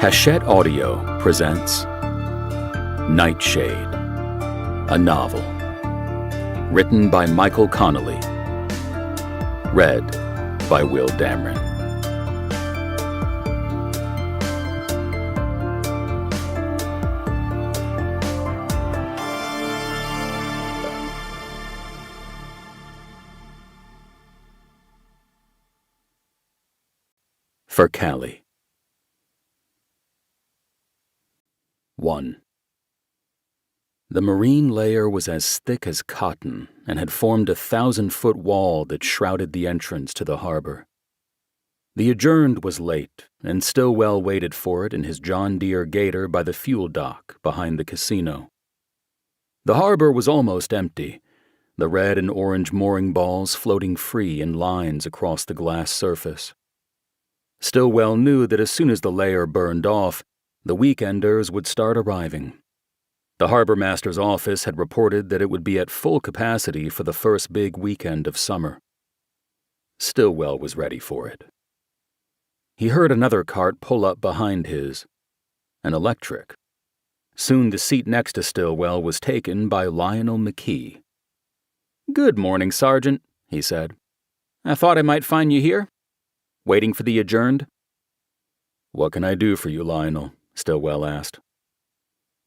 Nightshade Audio presents Nightshade, a novel. Written by Michael Connelly. Read by Will Damron. For Callie. 1. The marine layer was as thick as cotton and had formed a 1,000-foot wall that shrouded the entrance to the harbor. The adjourned was late, and Stillwell waited for it in his John Deere Gator by the fuel dock behind the casino. The harbor was almost empty, the red and orange mooring balls floating free in lines across the glass surface. Stillwell knew that as soon as the layer burned off, the weekenders would start arriving. The harbor master's office had reported that it would be at full capacity for the first big weekend of summer. Stillwell was ready for it. He heard another cart pull up behind his, an electric. Soon the seat next to Stillwell was taken by Lionel McKee. "Good morning, Sergeant," he said. "I thought I might find you here. Waiting for the adjourned?" "What can I do for you, Lionel?" Stillwell asked.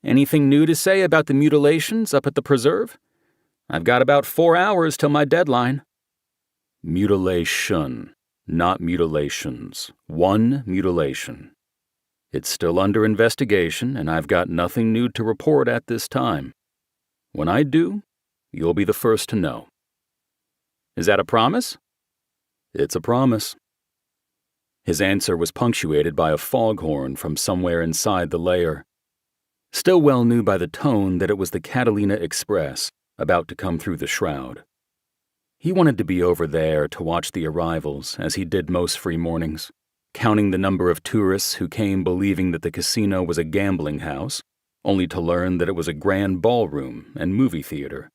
"Anything new to say about the mutilations up at the preserve? I've got about 4 hours till my deadline." "Mutilation, not mutilations. One mutilation. It's still under investigation, and I've got nothing new to report at this time. When I do, you'll be the first to know." "Is that a promise?" "It's a promise." His answer was punctuated by a foghorn from somewhere inside the layer. Stillwell knew by the tone that it was the Catalina Express about to come through the shroud. He wanted to be over there to watch the arrivals, as he did most free mornings, counting the number of tourists who came believing that the casino was a gambling house, only to learn that it was a grand ballroom and movie theater.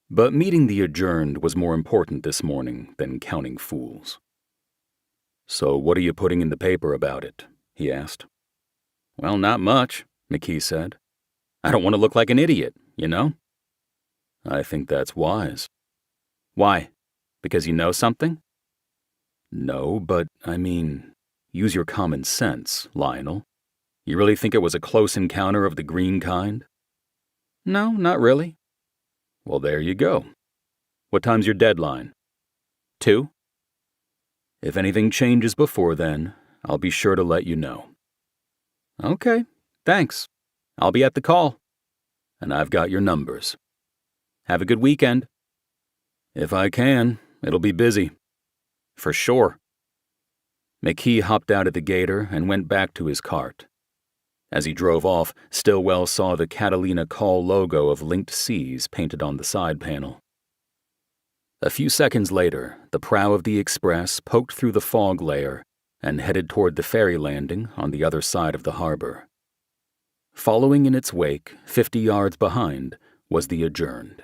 But meeting the adjourned was more important this morning than counting fools. "So what are you putting in the paper about it?" he asked. "Well, not much," McKee said. "I don't want to look like an idiot, you know?" "I think that's wise." "Why? Because you know something?" "No, but, use your common sense, Lionel. You really think it was a close encounter of the green kind?" "No, not really." "Well, there you go. What time's your deadline?" 2. "If anything changes before then, I'll be sure to let you know." "Okay, thanks. I'll be at the call." "And I've got your numbers." "Have a good weekend." "If I can, it'll be busy." "For sure." McKee hopped out of the Gator and went back to his cart. As he drove off, Stillwell saw the Catalina Call logo of Linked Seas painted on the side panel. A few seconds later, the prow of the Express poked through the fog layer and headed toward the ferry landing on the other side of the harbor. Following in its wake, 50 yards behind, was the adjourned.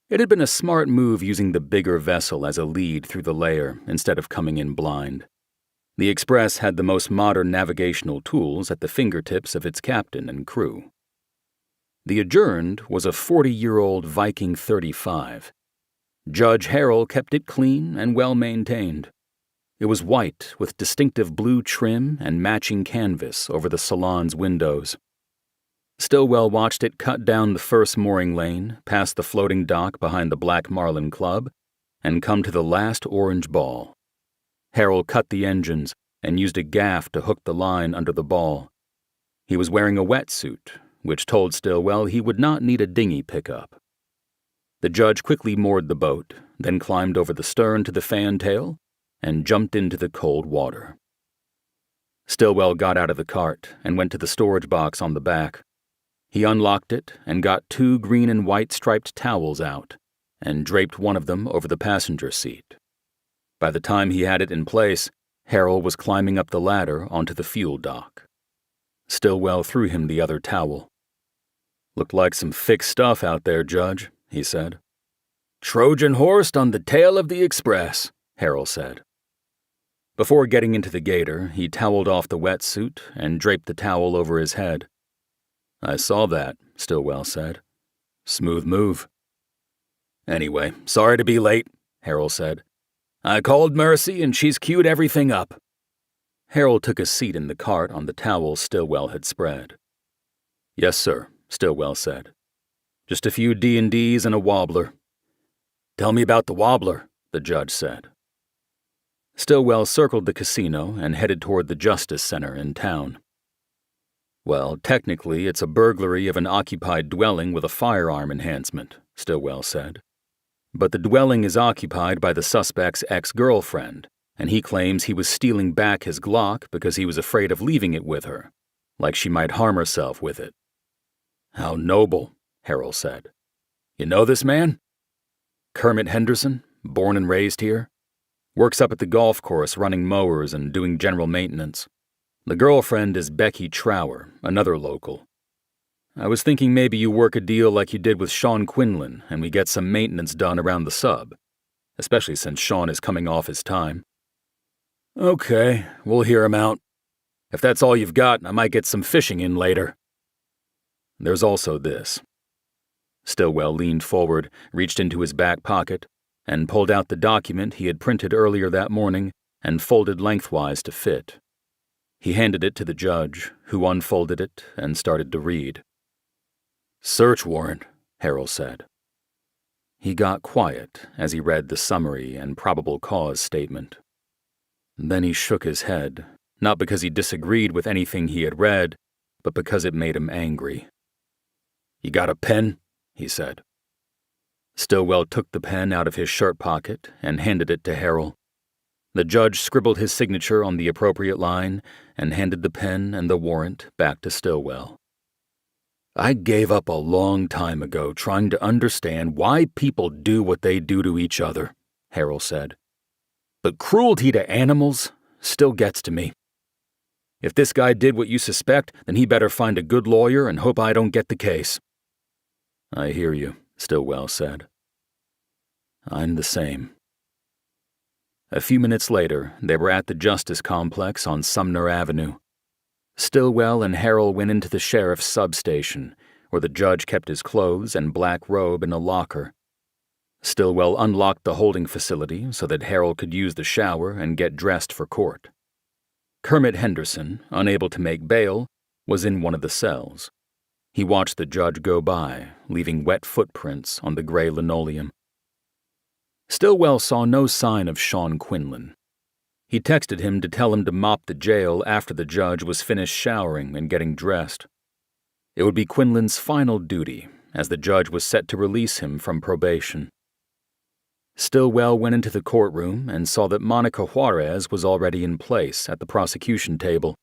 It had been a smart move using the bigger vessel as a lead through the layer instead of coming in blind. The Express had the most modern navigational tools at the fingertips of its captain and crew. The adjourned was a 40-year-old Viking 35. Judge Harrell kept it clean and well-maintained. It was white with distinctive blue trim and matching canvas over the salon's windows. Stillwell watched it cut down the first mooring lane, past the floating dock behind the Black Marlin Club, and come to the last orange ball. Harrell cut the engines and used a gaff to hook the line under the ball. He was wearing a wetsuit, which told Stillwell he would not need a dinghy pickup. The judge quickly moored the boat, then climbed over the stern to the fantail and jumped into the cold water. Stillwell got out of the cart and went to the storage box on the back. He unlocked it and got 2 green and white striped towels out and draped one of them over the passenger seat. By the time he had it in place, Harrell was climbing up the ladder onto the fuel dock. Stillwell threw him the other towel. "Looked like some thick stuff out there, Judge," he said. "Trojan horsed on the tail of the Express," Harrell said. Before getting into the gator, he toweled off the wetsuit and draped the towel over his head. "I saw that," Stillwell said. "Smooth move." "Anyway, sorry to be late," Harold said. "I called Mercy and she's queued everything up." Harold took a seat in the cart on the towel Stillwell had spread. "Yes, sir," Stillwell said. "Just a few D&Ds and a wobbler." "Tell me about the wobbler," the judge said. Stillwell circled the casino and headed toward the Justice Center in town. "Well, technically, it's a burglary of an occupied dwelling with a firearm enhancement," Stillwell said. "But the dwelling is occupied by the suspect's ex-girlfriend, and he claims he was stealing back his Glock because he was afraid of leaving it with her, like she might harm herself with it." "How noble," Harold said. "You know this man?" "Kermit Henderson, born and raised here. Works up at the golf course running mowers and doing general maintenance. The girlfriend is Becky Trower, another local. I was thinking maybe you work a deal like you did with Sean Quinlan and we get some maintenance done around the sub, especially since Sean is coming off his time." "Okay, we'll hear him out. If that's all you've got, I might get some fishing in later." "There's also this." Stillwell leaned forward, reached into his back pocket, and pulled out the document he had printed earlier that morning and folded lengthwise to fit. He handed it to the judge, who unfolded it and started to read. "Search warrant," Harold said. He got quiet as he read the summary and probable cause statement. Then he shook his head, not because he disagreed with anything he had read, but because it made him angry. "You got a pen?" he said. Stillwell took the pen out of his shirt pocket and handed it to Harold. The judge scribbled his signature on the appropriate line and handed the pen and the warrant back to Stillwell. "I gave up a long time ago trying to understand why people do what they do to each other," Harold said. "But cruelty to animals still gets to me. If this guy did what you suspect, then he better find a good lawyer and hope I don't get the case." "I hear you," Stillwell said. "I'm the same." A few minutes later, they were at the Justice Complex on Sumner Avenue. Stillwell and Harold went into the sheriff's substation, where the judge kept his clothes and black robe in a locker. Stillwell unlocked the holding facility so that Harold could use the shower and get dressed for court. Kermit Henderson, unable to make bail, was in one of the cells. He watched the judge go by, leaving wet footprints on the gray linoleum. Stillwell saw no sign of Sean Quinlan. He texted him to tell him to mop the jail after the judge was finished showering and getting dressed. It would be Quinlan's final duty, as the judge was set to release him from probation. Stillwell went into the courtroom and saw that Monica Juarez was already in place at the prosecution table.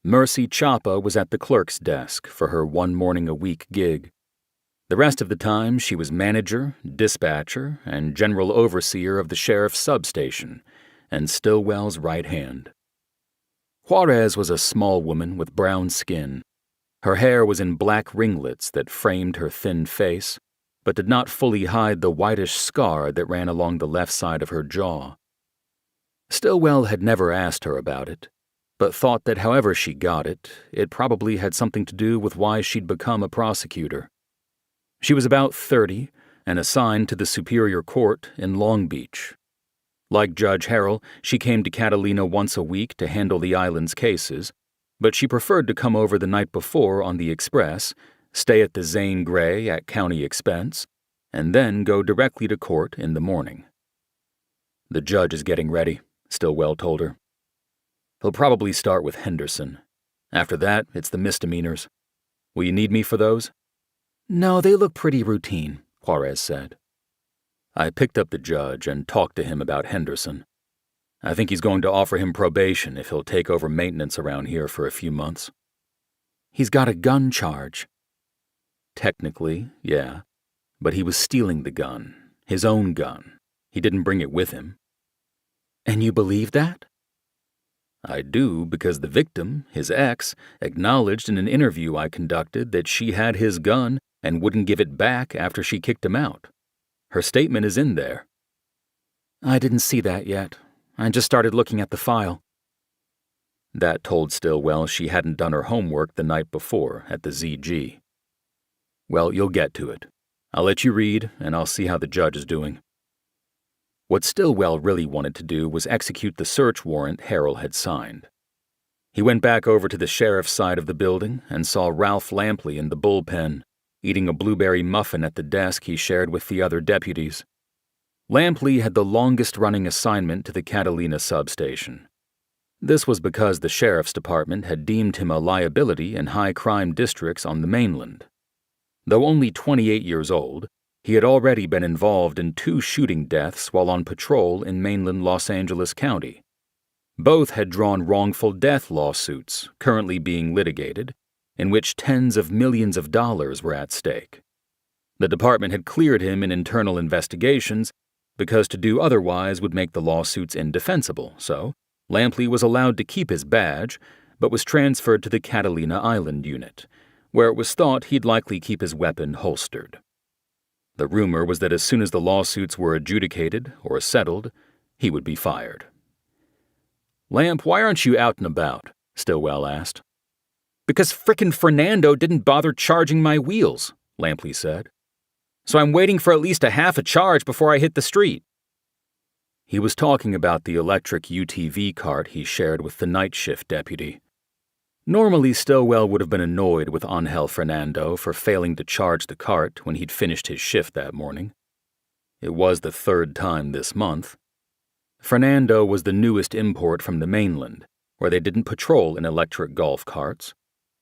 Mercy Chapa was at the clerk's desk for her one-morning-a-week gig. The rest of the time, she was manager, dispatcher, and general overseer of the sheriff's substation, and Stillwell's right hand. Juarez was a small woman with brown skin. Her hair was in black ringlets that framed her thin face, but did not fully hide the whitish scar that ran along the left side of her jaw. Stillwell had never asked her about it, but thought that however she got it, it probably had something to do with why she'd become a prosecutor. She was about 30 and assigned to the Superior Court in Long Beach. Like Judge Harrell, she came to Catalina once a week to handle the island's cases, but she preferred to come over the night before on the express, stay at the Zane Grey at county expense, and then go directly to court in the morning. "The judge is getting ready," Stillwell told her. "He'll probably start with Henderson. After that, it's the misdemeanors. Will you need me for those?" "No, they look pretty routine," Juarez said. I picked up the judge and talked to him about Henderson. I think he's going to offer him probation if he'll take over maintenance around here for a few months. "He's got a gun charge." "Technically, yeah. But he was stealing the gun, his own gun. He didn't bring it with him." "And you believe that?" "I do because the victim, his ex, acknowledged in an interview I conducted that she had his gun and wouldn't give it back after she kicked him out. Her statement is in there." "I didn't see that yet. I just started looking at the file." That told Stillwell she hadn't done her homework the night before at the ZG. "Well, you'll get to it. I'll let you read, and I'll see how the judge is doing." What Stillwell really wanted to do was execute the search warrant Harrell had signed. He went back over to the sheriff's side of the building and saw Ralph Lampley in the bullpen, eating a blueberry muffin at the desk he shared with the other deputies. Lampley had the longest-running assignment to the Catalina substation. This was because the sheriff's department had deemed him a liability in high-crime districts on the mainland. Though only 28 years old, he had already been involved in 2 shooting deaths while on patrol in mainland Los Angeles County. Both had drawn wrongful death lawsuits, currently being litigated, in which tens of millions of dollars were at stake. The department had cleared him in internal investigations because to do otherwise would make the lawsuits indefensible, so Lampley was allowed to keep his badge, but was transferred to the Catalina Island unit, where it was thought he'd likely keep his weapon holstered. The rumor was that as soon as the lawsuits were adjudicated or settled, he would be fired. "Lamp, why aren't you out and about?" Stillwell asked. "Because frickin' Fernando didn't bother charging my wheels," Lampley said. "So I'm waiting for at least a half a charge before I hit the street." He was talking about the electric UTV cart he shared with the night shift deputy. Normally, Stillwell would have been annoyed with Angel Fernando for failing to charge the cart when he'd finished his shift that morning. It was the 3rd time this month. Fernando was the newest import from the mainland, where they didn't patrol in electric golf carts,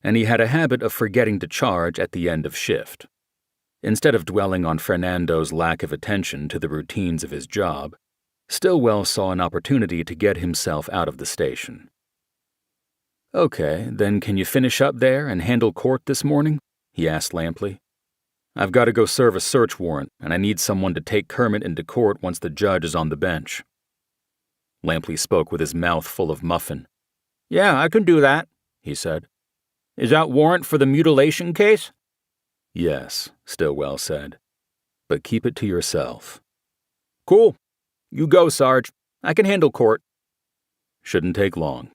and he had a habit of forgetting to charge at the end of shift. Instead of dwelling on Fernando's lack of attention to the routines of his job, Stillwell saw an opportunity to get himself out of the station. "Okay, then can you finish up there and handle court this morning?" he asked Lampley. "I've got to go serve a search warrant, and I need someone to take Kermit into court once the judge is on the bench." Lampley spoke with his mouth full of muffin. "Yeah, I can do that," he said. "Is that warrant for the mutilation case?" "Yes," Stillwell said. "But keep it to yourself." "Cool. You go, Sarge. I can handle court." "Shouldn't take long.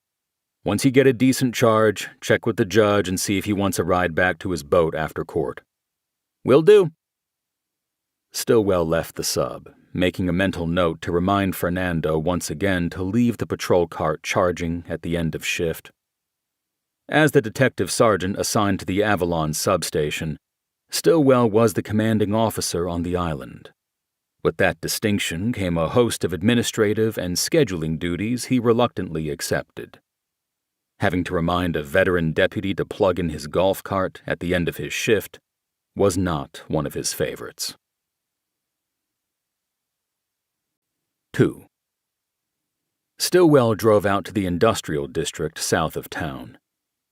Once you get a decent charge, check with the judge and see if he wants a ride back to his boat after court." "Will do." Stillwell left the sub, making a mental note to remind Fernando once again to leave the patrol cart charging at the end of shift. As the detective sergeant assigned to the Avalon substation, Stillwell was the commanding officer on the island. With that distinction came a host of administrative and scheduling duties he reluctantly accepted. Having to remind a veteran deputy to plug in his golf cart at the end of his shift was not one of his favorites. 2. Stillwell drove out to the industrial district south of town.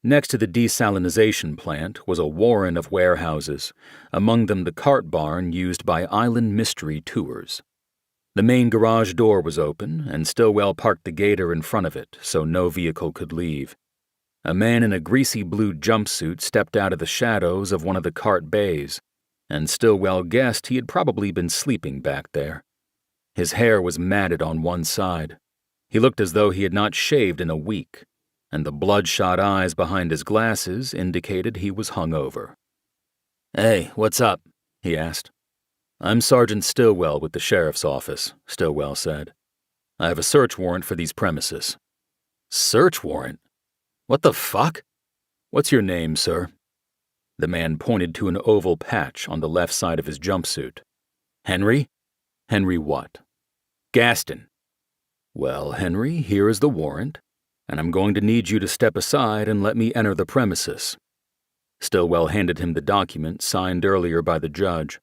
Next to the desalinization plant was a warren of warehouses, among them the cart barn used by Island Mystery Tours. The main garage door was open, and Stillwell parked the gator in front of it so no vehicle could leave. A man in a greasy blue jumpsuit stepped out of the shadows of one of the cart bays, and Stillwell guessed he had probably been sleeping back there. His hair was matted on one side. He looked as though he had not shaved in a week, and the bloodshot eyes behind his glasses indicated he was hungover. "Hey, what's up?" he asked. "I'm Sergeant Stillwell with the sheriff's office," Stillwell said. "I have a search warrant for these premises." "Search warrant? What the fuck?" "What's your name, sir?" The man pointed to an oval patch on the left side of his jumpsuit. "Henry?" "Henry what?" "Gaston." "Well, Henry, here is the warrant, and I'm going to need you to step aside and let me enter the premises." Stillwell handed him the document signed earlier by the judge.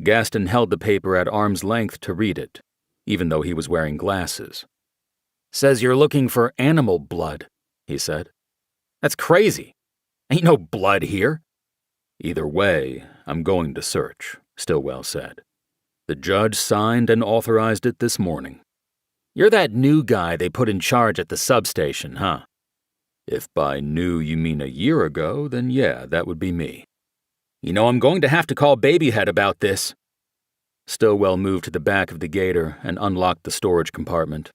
Gaston held the paper at arm's length to read it, even though he was wearing glasses. "Says you're looking for animal blood," he said. "That's crazy. Ain't no blood here." "Either way, I'm going to search," Stillwell said. "The judge signed and authorized it this morning." "You're that new guy they put in charge at the substation, huh?" "If by new you mean a year ago, then yeah, that would be me." "You know, I'm going to have to call Babyhead about this." Stillwell moved to the back of the gator and unlocked the storage compartment.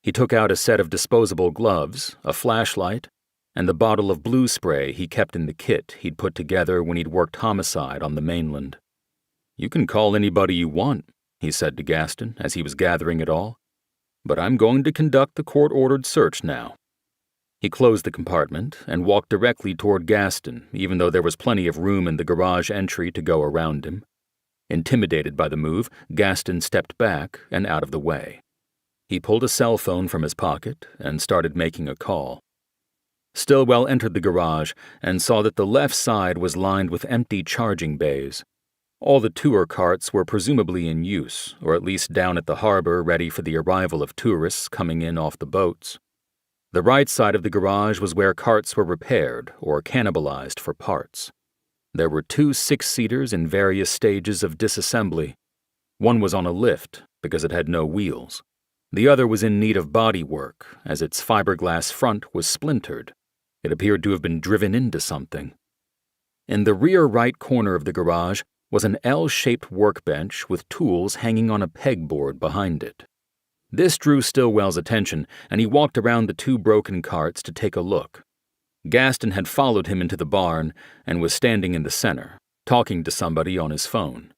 He took out a set of disposable gloves, a flashlight, and the bottle of blue spray he kept in the kit he'd put together when he'd worked homicide on the mainland. "You can call anybody you want," he said to Gaston as he was gathering it all, "but I'm going to conduct the court-ordered search now." He closed the compartment and walked directly toward Gaston, even though there was plenty of room in the garage entry to go around him. Intimidated by the move, Gaston stepped back and out of the way. He pulled a cell phone from his pocket and started making a call. Stillwell entered the garage and saw that the left side was lined with empty charging bays. All the tour carts were presumably in use, or at least down at the harbor ready for the arrival of tourists coming in off the boats. The right side of the garage was where carts were repaired or cannibalized for parts. There were 2 6-seaters in various stages of disassembly. One was on a lift because it had no wheels. The other was in need of body work, as its fiberglass front was splintered. It appeared to have been driven into something. In the rear right corner of the garage was an L-shaped workbench with tools hanging on a pegboard behind it. This drew Stillwell's attention, and he walked around the 2 broken carts to take a look. Gaston had followed him into the barn and was standing in the center, talking to somebody on his phone.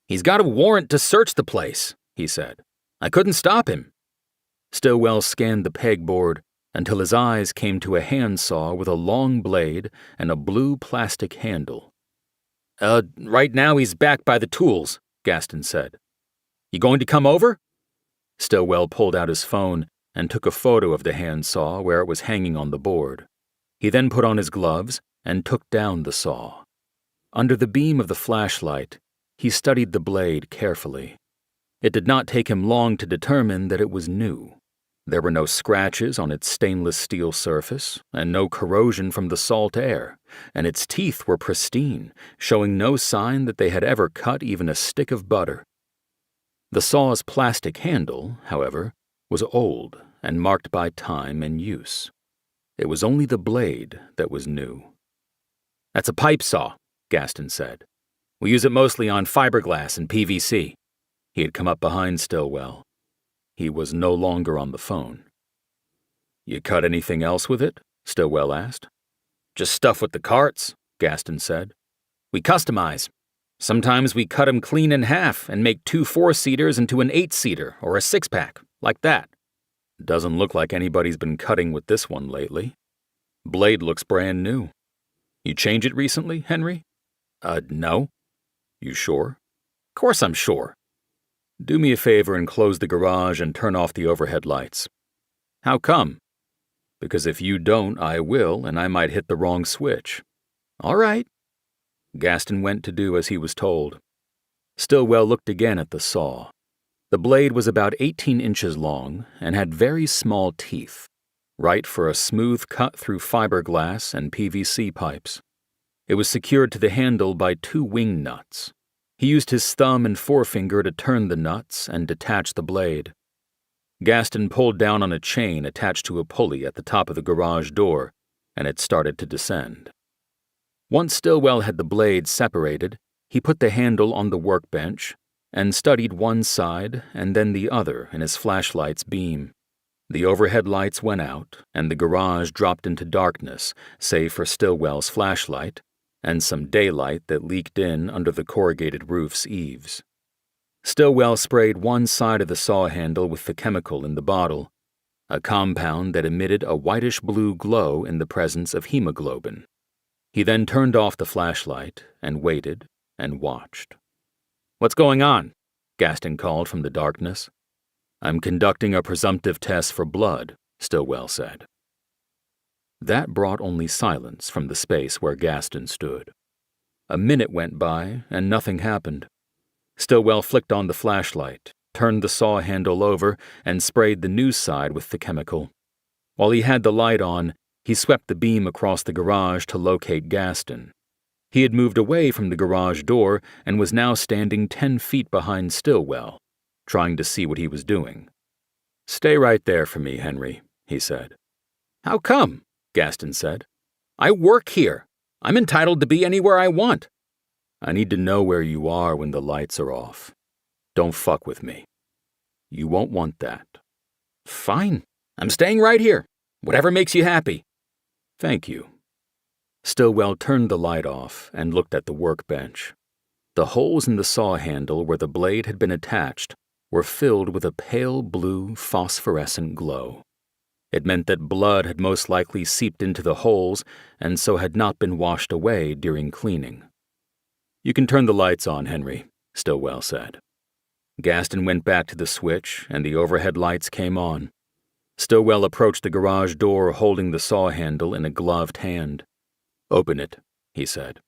"He's got a warrant to search the place," he said. "I couldn't stop him." Stillwell scanned the pegboard until his eyes came to a handsaw with a long blade and a blue plastic handle. Right now he's back by the tools," Gaston said. "You going to come over?" Stillwell pulled out his phone and took a photo of the handsaw where it was hanging on the board. He then put on his gloves and took down the saw. Under the beam of the flashlight, he studied the blade carefully. It did not take him long to determine that it was new. There were no scratches on its stainless steel surface, and no corrosion from the salt air, and its teeth were pristine, showing no sign that they had ever cut even a stick of butter. The saw's plastic handle, however, was old and marked by time and use. It was only the blade that was new. "That's a pipe saw," Gaston said. "We use it mostly on fiberglass and PVC." He had come up behind Stillwell. He was no longer on the phone. "You cut anything else with it?" Stillwell asked. "Just stuff with the carts," Gaston said. "We customize. Sometimes we cut 'em clean in half and make 2 4-seaters into an 8-seater or a 6-pack, like that." "Doesn't look like anybody's been cutting with this one lately. Blade looks brand new. You change it recently, Henry?" No." "You sure?" "Course I'm sure." "Do me a favor and close the garage and turn off the overhead lights." "How come?" "Because if you don't, I will, and I might hit the wrong switch." "All right." Gaston went to do as he was told. Stillwell looked again at the saw. The blade was about 18 inches long and had very small teeth, right for a smooth cut through fiberglass and PVC pipes. It was secured to the handle by 2 wing nuts. He used his thumb and forefinger to turn the nuts and detach the blade. Gaston pulled down on a chain attached to a pulley at the top of the garage door, and it started to descend. Once Stillwell had the blade separated, he put the handle on the workbench and studied one side and then the other in his flashlight's beam. The overhead lights went out, and the garage dropped into darkness, save for Stillwell's flashlight and some daylight that leaked in under the corrugated roof's eaves. Stillwell sprayed one side of the saw handle with the chemical in the bottle, a compound that emitted a whitish-blue glow in the presence of hemoglobin. He then turned off the flashlight and waited and watched. "What's going on?" Gaston called from the darkness. "I'm conducting a presumptive test for blood," Stillwell said. That brought only silence from the space where Gaston stood. A minute went by and nothing happened. Stillwell flicked on the flashlight, turned the saw handle over, and sprayed the new side with the chemical. While he had the light on, he swept the beam across the garage to locate Gaston. He had moved away from the garage door and was now standing 10 feet behind Stillwell, trying to see what he was doing. "Stay right there for me, Henry," he said. "How come?" Gaston said. "I work here. I'm entitled to be anywhere I want." "I need to know where you are when the lights are off. Don't fuck with me. You won't want that." Fine. I'm staying right here. Whatever makes you happy. Thank you. Stillwell turned the light off and looked at the workbench. The holes in the saw handle where the blade had been attached were filled with a pale blue phosphorescent glow. It meant that blood had most likely seeped into the holes and so had not been washed away during cleaning. You can turn the lights on, Henry, Stillwell said. Gaston went back to the switch and the overhead lights came on. Stillwell approached the garage door holding the saw handle in a gloved hand. Open it, he said.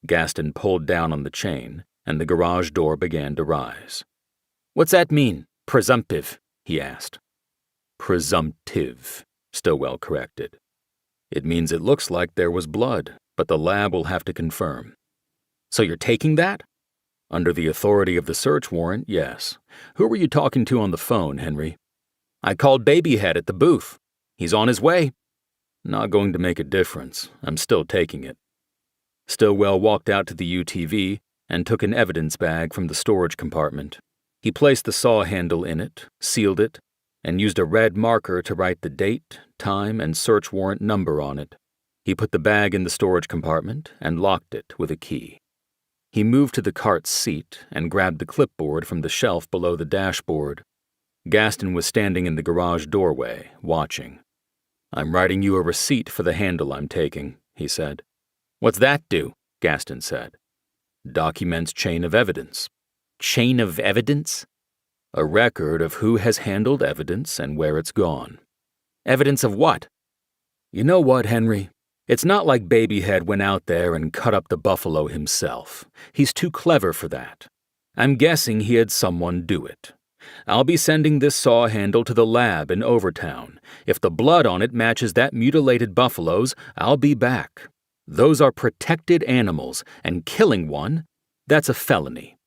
Gaston pulled down on the chain and the garage door began to rise. What's that mean, presumptive? He asked. Presumptive, Stillwell corrected. It means it looks like there was blood, but the lab will have to confirm. So you're taking that? Under the authority of the search warrant, yes. Who were you talking to on the phone, Henry? I called Babyhead at the booth. He's on his way. Not going to make a difference. I'm still taking it. Stillwell walked out to the UTV and took an evidence bag from the storage compartment. He placed the saw handle in it, sealed it, and used a red marker to write the date, time, and search warrant number on it. He put the bag in the storage compartment and locked it with a key. He moved to the cart's seat and grabbed the clipboard from the shelf below the dashboard. Gaston was standing in the garage doorway, watching. I'm writing you a receipt for the handle I'm taking, he said. What's that do? Gaston said. Documents chain of evidence. Chain of evidence? A record of who has handled evidence and where it's gone. Evidence of what? You know what, Henry? It's not like Babyhead went out there and cut up the buffalo himself. He's too clever for that. I'm guessing he had someone do it. I'll be sending this saw handle to the lab in Overtown. If the blood on it matches that mutilated buffalo's, I'll be back. Those are protected animals, and killing one, that's a felony.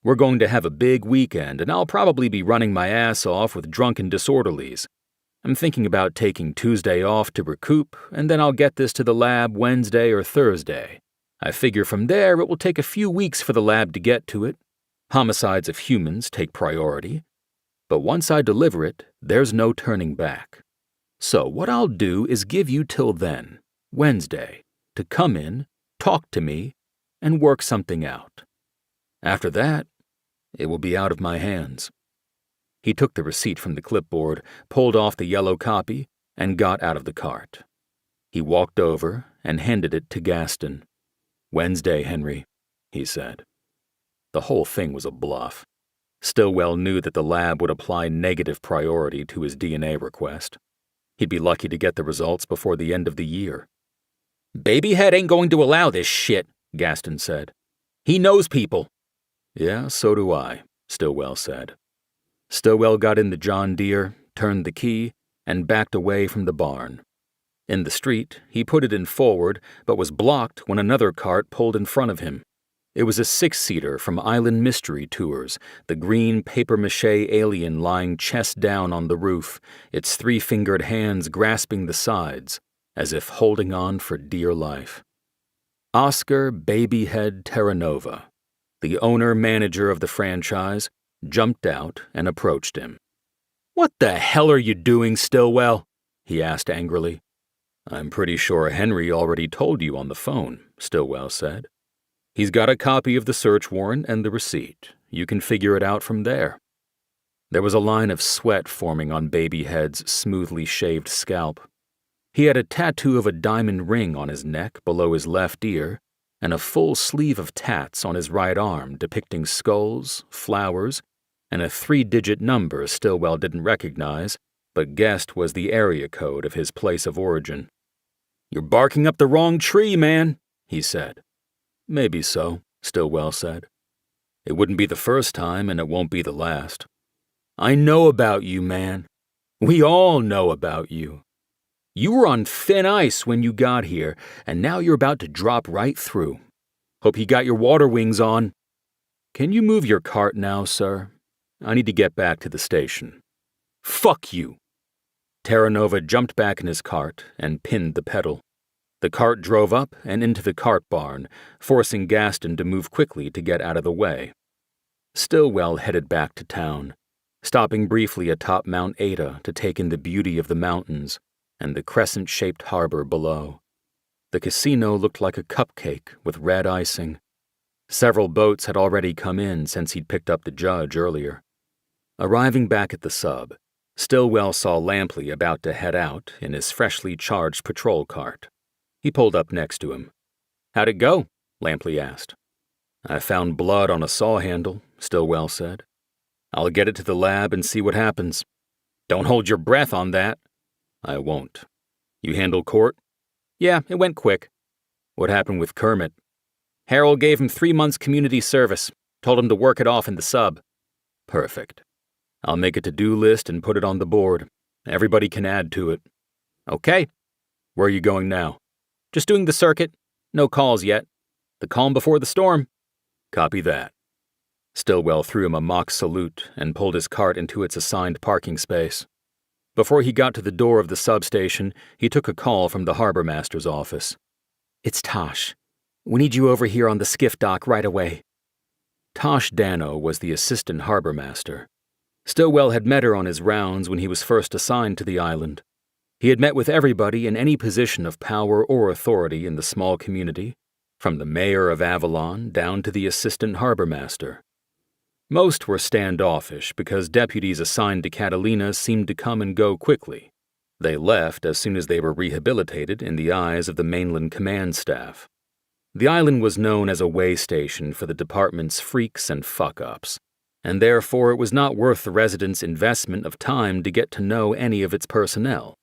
We're going to have a big weekend, and I'll probably be running my ass off with drunken disorderlies. I'm thinking about taking Tuesday off to recoup, and then I'll get this to the lab Wednesday or Thursday. I figure from there it will take a few weeks for the lab to get to it. Homicides of humans take priority. But once I deliver it, there's no turning back. So what I'll do is give you till then, Wednesday, to come in, talk to me, and work something out. After that, it will be out of my hands. He took the receipt from the clipboard, pulled off the yellow copy, and got out of the cart. He walked over and handed it to Gaston. Wednesday, Henry, he said. The whole thing was a bluff. Stillwell knew that the lab would apply negative priority to his DNA request. He'd be lucky to get the results before the end of the year. Babyhead ain't going to allow this shit, Gaston said. He knows people. Yeah, so do I, Stillwell said. Stillwell got in the John Deere, turned the key, and backed away from the barn. In the street, he put it in forward, but was blocked when another cart pulled in front of him. It was a 6-seater from Island Mystery Tours, the green papier-mâché alien lying chest down on the roof, its 3-fingered hands grasping the sides, as if holding on for dear life. Oscar Babyhead Terranova, the owner-manager of the franchise, jumped out and approached him. What the hell are you doing, Stillwell? He asked angrily. I'm pretty sure Henry already told you on the phone, Stillwell said. He's got a copy of the search warrant and the receipt. You can figure it out from there. There was a line of sweat forming on Babyhead's smoothly shaved scalp. He had a tattoo of a diamond ring on his neck below his left ear, and a full sleeve of tats on his right arm depicting skulls, flowers, and a 3-digit number Stillwell didn't recognize, but guessed was the area code of his place of origin. You're barking up the wrong tree, man, he said. Maybe so, Stillwell said. It wouldn't be the first time, and it won't be the last. I know about you, man. We all know about you. You were on thin ice when you got here, and now you're about to drop right through. Hope you got your water wings on. Can you move your cart now, sir? I need to get back to the station. Fuck you. Terranova jumped back in his cart and pinned the pedal. The cart drove up and into the cart barn, forcing Gaston to move quickly to get out of the way. Stillwell headed back to town. stopping briefly atop Mount Ada to take in the beauty of the mountains and the crescent-shaped harbor below. The casino looked like a cupcake with red icing. Several boats had already come in since he'd picked up the judge earlier. Arriving back at the sub, Stillwell saw Lampley about to head out in his freshly charged patrol cart. He pulled up next to him. "How'd it go?" Lampley asked. "I found blood on a saw handle," Stillwell said. "I'll get it to the lab and see what happens." "Don't hold your breath on that." "I won't. You handle court?" "Yeah, it went quick." "What happened with Kermit?" "Harold gave him 3 months community service. Told him to work it off in the sub." "Perfect. I'll make a to-do list and put it on the board. Everybody can add to it." "Okay." "Where are you going now?" "Just doing the circuit. No calls yet. The calm before the storm." "Copy that." Stillwell threw him a mock salute and pulled his cart into its assigned parking space. Before he got to the door of the substation, he took a call from the harbor master's office. "It's Tosh. We need you over here on the skiff dock right away." Tosh Dano was the assistant harbor master. Stillwell had met her on his rounds when he was first assigned to the island. He had met with everybody in any position of power or authority in the small community, from the mayor of Avalon down to the assistant harbor master. Most were standoffish because deputies assigned to Catalina seemed to come and go quickly. They left as soon as they were rehabilitated in the eyes of the mainland command staff. The island was known as a way station for the department's freaks and fuck-ups, and therefore it was not worth the residents' investment of time to get to know any of its personnel.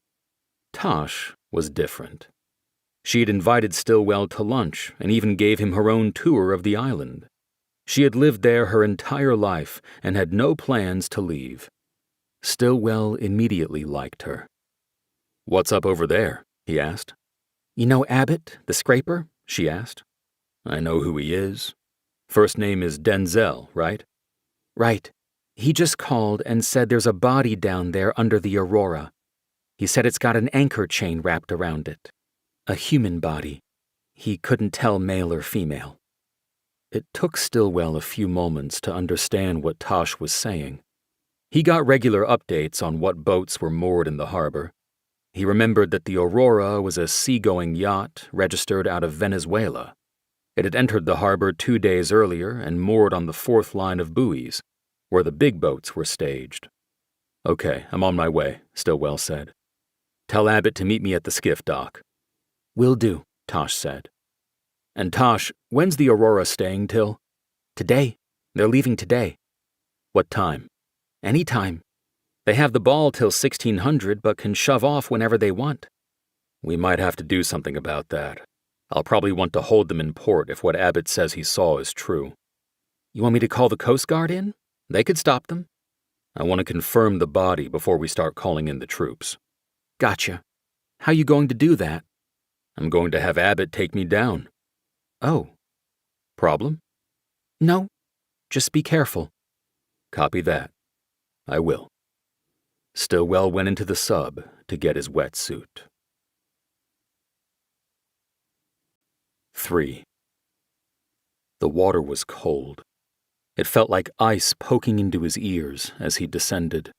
Tosh was different. She had invited Stillwell to lunch and even gave him her own tour of the island. She had lived there her entire life and had no plans to leave. Stillwell immediately liked her. "What's up over there?" he asked. "You know Abbott, the scraper?" she asked. "I know who he is. First name is Denzel, right?" "Right. He just called and said there's a body down there under the Aurora. He said it's got an anchor chain wrapped around it. A human body. He couldn't tell male or female." It took Stillwell a few moments to understand what Tosh was saying. He got regular updates on what boats were moored in the harbor. He remembered that the Aurora was a seagoing yacht registered out of Venezuela. It had entered the harbor 2 days earlier and moored on the 4th line of buoys, where the big boats were staged. "Okay, I'm on my way," Stillwell said. "Tell Abbott to meet me at the skiff dock." "Will do," Tosh said. "And Tosh, when's the Aurora staying till?" "Today. They're leaving today." "What time?" "Any time. They have the ball till 1600 but can shove off whenever they want." "We might have to do something about that. I'll probably want to hold them in port if what Abbott says he saw is true." "You want me to call the Coast Guard in? They could stop them." "I want to confirm the body before we start calling in the troops." "Gotcha. How you going to do that?" "I'm going to have Abbott take me down." "Oh. Problem?" "No. Just be careful." "Copy that. I will." Stillwell went into the sub to get his wetsuit. 3. The water was cold. It felt like ice poking into his ears as he descended.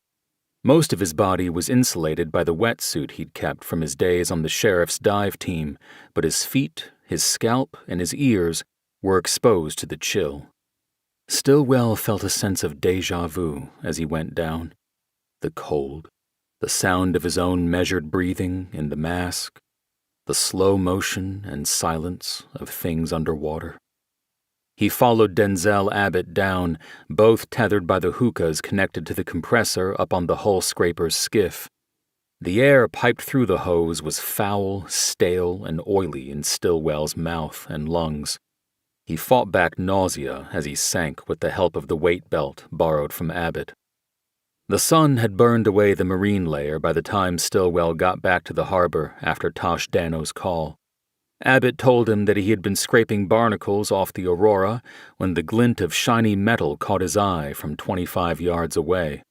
Most of his body was insulated by the wetsuit he'd kept from his days on the sheriff's dive team, but his feet, his scalp, and his ears were exposed to the chill. Stillwell felt a sense of déjà vu as he went down. The cold, the sound of his own measured breathing in the mask, the slow motion and silence of things underwater. He followed Denzel Abbott down, both tethered by the hookahs connected to the compressor up on the hull scraper's skiff. The air piped through the hose was foul, stale, and oily in Stillwell's mouth and lungs. He fought back nausea as he sank with the help of the weight belt borrowed from Abbott. The sun had burned away the marine layer by the time Stillwell got back to the harbor after Tosh Dano's call. Abbott told him that he had been scraping barnacles off the Aurora when the glint of shiny metal caught his eye from 25 yards away.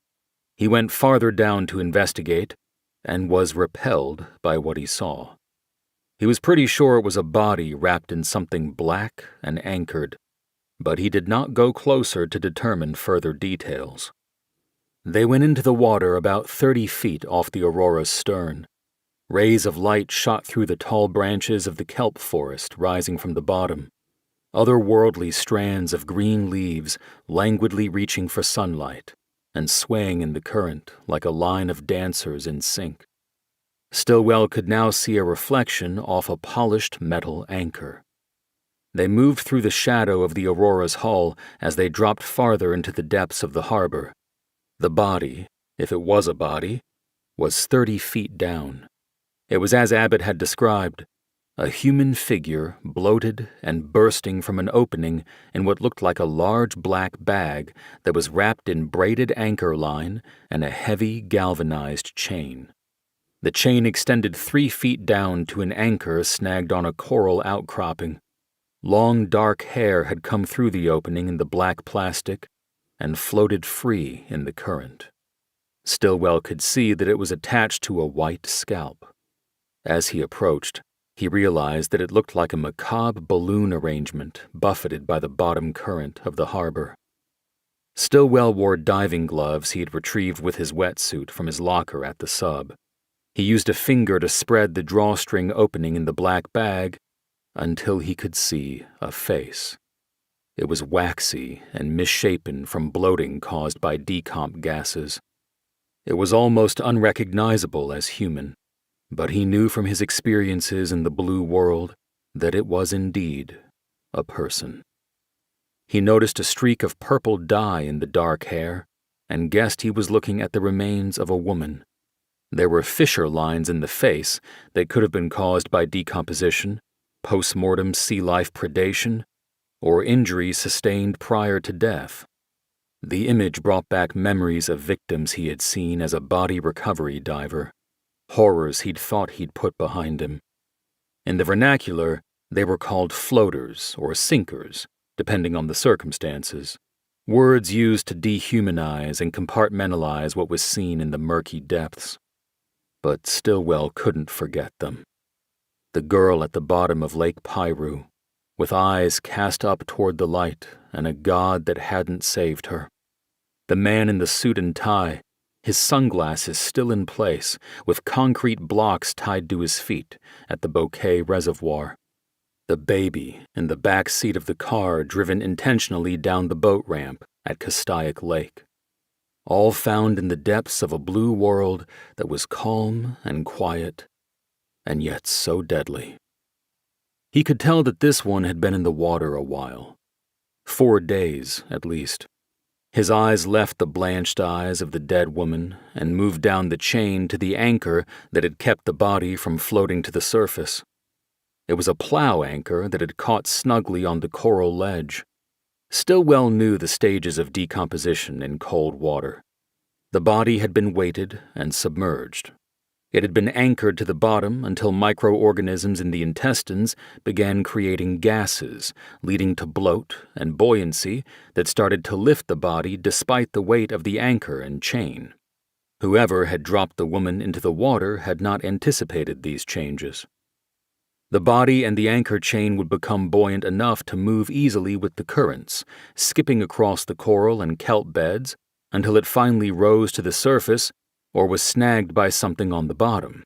He went farther down to investigate and was repelled by what he saw. He was pretty sure it was a body wrapped in something black and anchored, but he did not go closer to determine further details. They went into the water about 30 feet off the Aurora's stern. Rays of light shot through the tall branches of the kelp forest rising from the bottom, otherworldly strands of green leaves languidly reaching for sunlight and swaying in the current like a line of dancers in sync. Stillwell could now see a reflection off a polished metal anchor. They moved through the shadow of the Aurora's hull as they dropped farther into the depths of the harbor. The body, if it was a body, was 30 feet down. It was as Abbott had described, a human figure bloated and bursting from an opening in what looked like a large black bag that was wrapped in braided anchor line and a heavy galvanized chain. The chain extended 3 feet down to an anchor snagged on a coral outcropping. Long dark hair had come through the opening in the black plastic and floated free in the current. Stillwell could see that it was attached to a white scalp. As he approached, he realized that it looked like a macabre balloon arrangement buffeted by the bottom current of the harbor. Stillwell wore diving gloves he had retrieved with his wetsuit from his locker at the sub. He used a finger to spread the drawstring opening in the black bag until he could see a face. It was waxy and misshapen from bloating caused by decomp gases. It was almost unrecognizable as human, but he knew from his experiences in the blue world that it was indeed a person. He noticed a streak of purple dye in the dark hair and guessed he was looking at the remains of a woman. There were fissure lines in the face that could have been caused by decomposition, post-mortem sea life predation, or injuries sustained prior to death. The image brought back memories of victims he had seen as a body recovery diver, horrors he'd thought he'd put behind him. In the vernacular, they were called floaters or sinkers, depending on the circumstances, words used to dehumanize and compartmentalize what was seen in the murky depths. But Stillwell couldn't forget them. The girl at the bottom of Lake Piru, with eyes cast up toward the light and a god that hadn't saved her. The man in the suit and tie, his sunglasses still in place, with concrete blocks tied to his feet at the Bouquet Reservoir. The baby in the back seat of the car driven intentionally down the boat ramp at Castaic Lake. All found in the depths of a blue world that was calm and quiet, and yet so deadly. He could tell that this one had been in the water a while. 4 days, at least. His eyes left the blanched eyes of the dead woman and moved down the chain to the anchor that had kept the body from floating to the surface. It was a plow anchor that had caught snugly on the coral ledge. Stillwell knew the stages of decomposition in cold water. The body had been weighted and submerged. It had been anchored to the bottom until microorganisms in the intestines began creating gases, leading to bloat and buoyancy that started to lift the body despite the weight of the anchor and chain. Whoever had dropped the woman into the water had not anticipated these changes. The body and the anchor chain would become buoyant enough to move easily with the currents, skipping across the coral and kelp beds until it finally rose to the surface or was snagged by something on the bottom.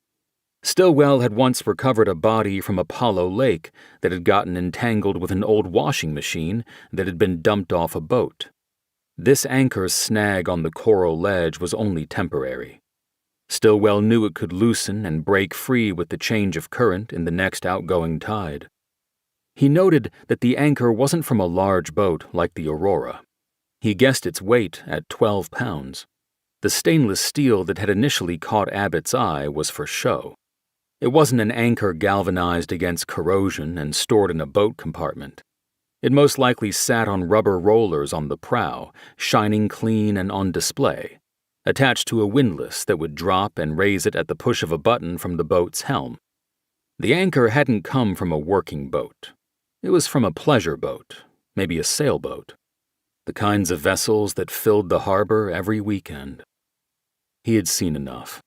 Stillwell had once recovered a body from Apollo Lake that had gotten entangled with an old washing machine that had been dumped off a boat. This anchor's snag on the coral ledge was only temporary. Stillwell knew it could loosen and break free with the change of current in the next outgoing tide. He noted that the anchor wasn't from a large boat like the Aurora. He guessed its weight at 12 pounds. The stainless steel that had initially caught Abbott's eye was for show. It wasn't an anchor galvanized against corrosion and stored in a boat compartment. It most likely sat on rubber rollers on the prow, shining clean and on display, attached to a windlass that would drop and raise it at the push of a button from the boat's helm. The anchor hadn't come from a working boat. It was from a pleasure boat, maybe a sailboat, the kinds of vessels that filled the harbor every weekend. He had seen enough.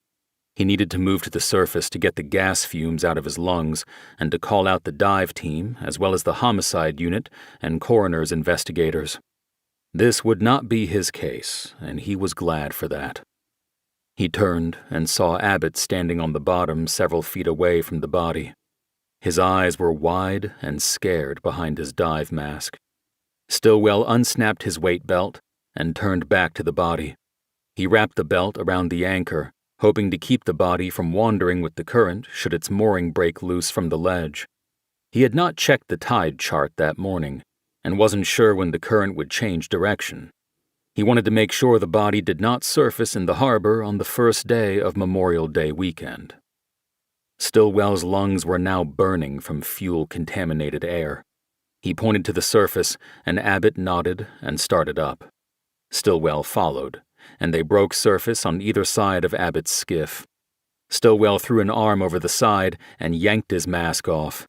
He needed to move to the surface to get the gas fumes out of his lungs and to call out the dive team, as well as the homicide unit and coroner's investigators. This would not be his case, and he was glad for that. He turned and saw Abbott standing on the bottom several feet away from the body. His eyes were wide and scared behind his dive mask. Stillwell unsnapped his weight belt and turned back to the body. He wrapped the belt around the anchor, hoping to keep the body from wandering with the current should its mooring break loose from the ledge. He had not checked the tide chart that morning, and wasn't sure when the current would change direction. He wanted to make sure the body did not surface in the harbor on the first day of Memorial Day weekend. Stillwell's lungs were now burning from fuel-contaminated air. He pointed to the surface, and Abbott nodded and started up. Stillwell followed, and they broke surface on either side of Abbott's skiff. Stillwell threw an arm over the side and yanked his mask off.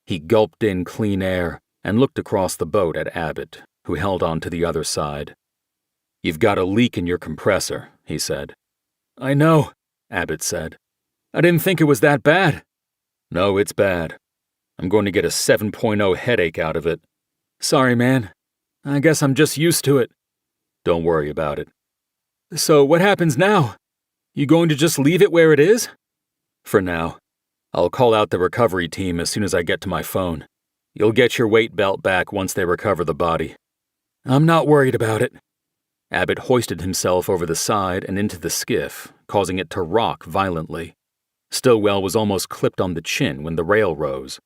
He gulped in clean air and looked across the boat at Abbott, who held on to the other side. "You've got a leak in your compressor," he said. "I know," Abbott said. "I didn't think it was that bad." "No, it's bad. I'm going to get a 7.0 headache out of it." "Sorry, man. I guess I'm just used to it." "Don't worry about it." "So what happens now? You going to just leave it where it is?" "For now. I'll call out the recovery team as soon as I get to my phone. You'll get your weight belt back once they recover the body." "I'm not worried about it." Abbott hoisted himself over the side and into the skiff, causing it to rock violently. Stillwell was almost clipped on the chin when the rail rose.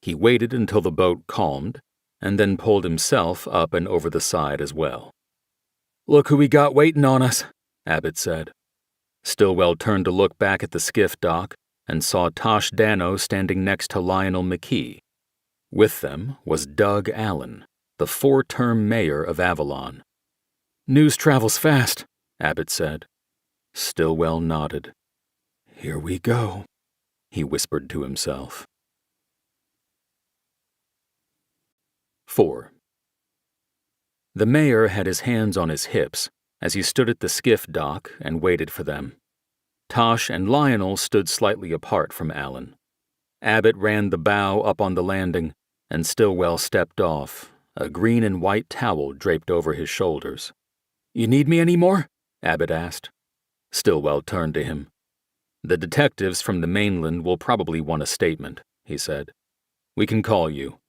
He waited until the boat calmed, and then pulled himself up and over the side as well. "Look who we got waiting on us," Abbott said. Stillwell turned to look back at the skiff dock and saw Tosh Dano standing next to Lionel McKee. With them was Doug Allen, the 4-term mayor of Avalon. "News travels fast," Abbott said. Stillwell nodded. "Here we go," he whispered to himself. 4. The mayor had his hands on his hips as he stood at the skiff dock and waited for them. Tosh and Lionel stood slightly apart from Allen. Abbott ran the bow up on the landing, and Stillwell stepped off, a green and white towel draped over his shoulders. "You need me any more?" Abbott asked. Stillwell turned to him. "The detectives from the mainland will probably want a statement," he said. "We can call you.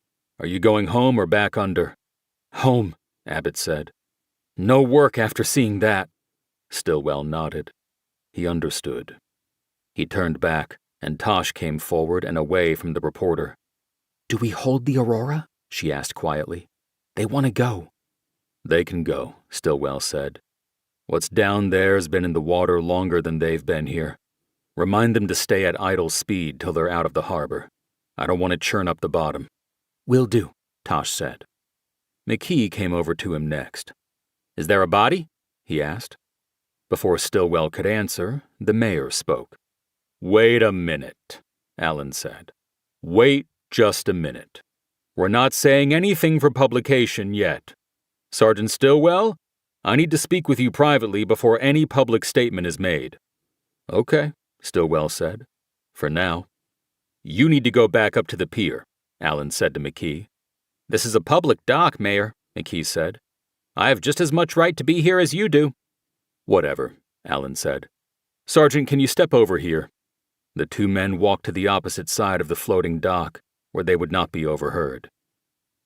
Are you going home or back under?" "Home," Abbott said. "No work after seeing that." Stillwell nodded. He understood. He turned back, and Tosh came forward and away from the reporter. "Do we hold the Aurora?" she asked quietly. "They want to go." "They can go," Stillwell said. "What's down there's been in the water longer than they've been here. Remind them to stay at idle speed till they're out of the harbor. I don't want to churn up the bottom." "Will do," Tosh said. McKee came over to him next. "Is there a body?" he asked. Before Stillwell could answer, the mayor spoke. "Wait a minute," Allen said. "Wait just a minute. We're not saying anything for publication yet. Sergeant Stillwell, I need to speak with you privately before any public statement is made." "Okay," Stillwell said. "For now." "You need to go back up to the pier," Allen said to McKee. "This is a public dock, Mayor," McKee said. "I have just as much right to be here as you do." "Whatever," Allen said. "Sergeant, can you step over here?" The two men walked to the opposite side of the floating dock, where they would not be overheard.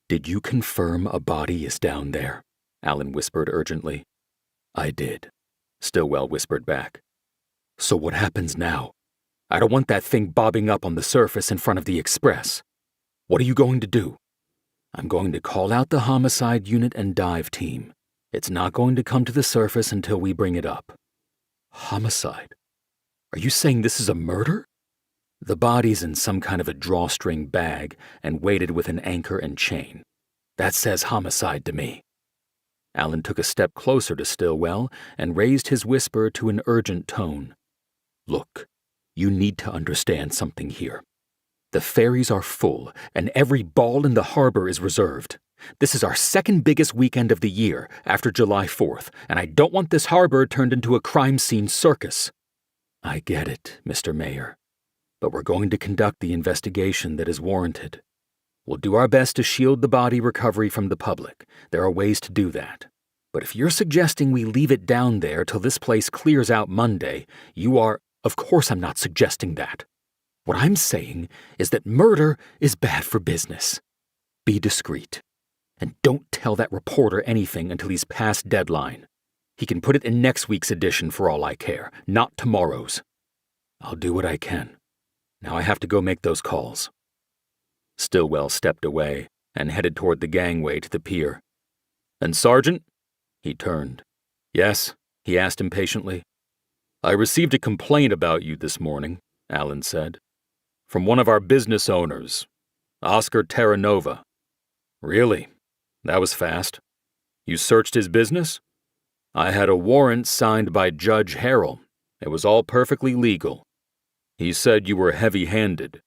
"Did you confirm a body is down there?" Allen whispered urgently. "I did," Stillwell whispered back. "So what happens now? I don't want that thing bobbing up on the surface in front of the Express. What are you going to do?" "I'm going to call out the homicide unit and dive team. It's not going to come to the surface until we bring it up." "Homicide? Are you saying this is a murder?" "The body's in some kind of a drawstring bag and weighted with an anchor and chain. That says homicide to me." Allen took a step closer to Stillwell and raised his whisper to an urgent tone. "Look, you need to understand something here. The ferries are full, and every ball in the harbor is reserved. This is our second biggest weekend of the year, after July 4th, and I don't want this harbor turned into a crime scene circus." "I get it, Mr. Mayor, but we're going to conduct the investigation that is warranted. We'll do our best to shield the body recovery from the public. There are ways to do that. But if you're suggesting we leave it down there till this place clears out Monday, you are— Of course I'm not suggesting that. What I'm saying is that murder is bad for business. Be discreet. And don't tell that reporter anything until he's past deadline. He can put it in next week's edition for all I care, not tomorrow's. I'll do what I can. Now I have to go make those calls. Stillwell stepped away and headed toward the gangway to the pier. And Sergeant? He turned. Yes? He asked impatiently. I received a complaint about you this morning, Allen said. From one of our business owners, Oscar Terranova. Really? That was fast. You searched his business? I had a warrant signed by Judge Harrell. It was all perfectly legal. He said you were heavy-handed.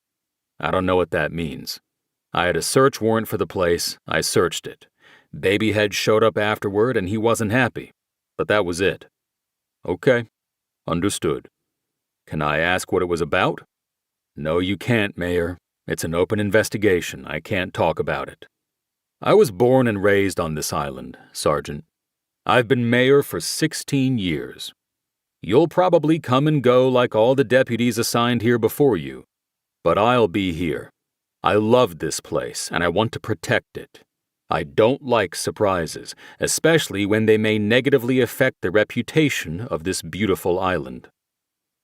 I don't know what that means. I had a search warrant for the place. I searched it. Babyhead showed up afterward and he wasn't happy. But that was it. Okay. Understood. Can I ask what it was about? No, you can't, Mayor. It's an open investigation. I can't talk about it. I was born and raised on this island, Sergeant. I've been mayor for 16 years. You'll probably come and go like all the deputies assigned here before you. But I'll be here. I love this place, and I want to protect it. I don't like surprises, especially when they may negatively affect the reputation of this beautiful island.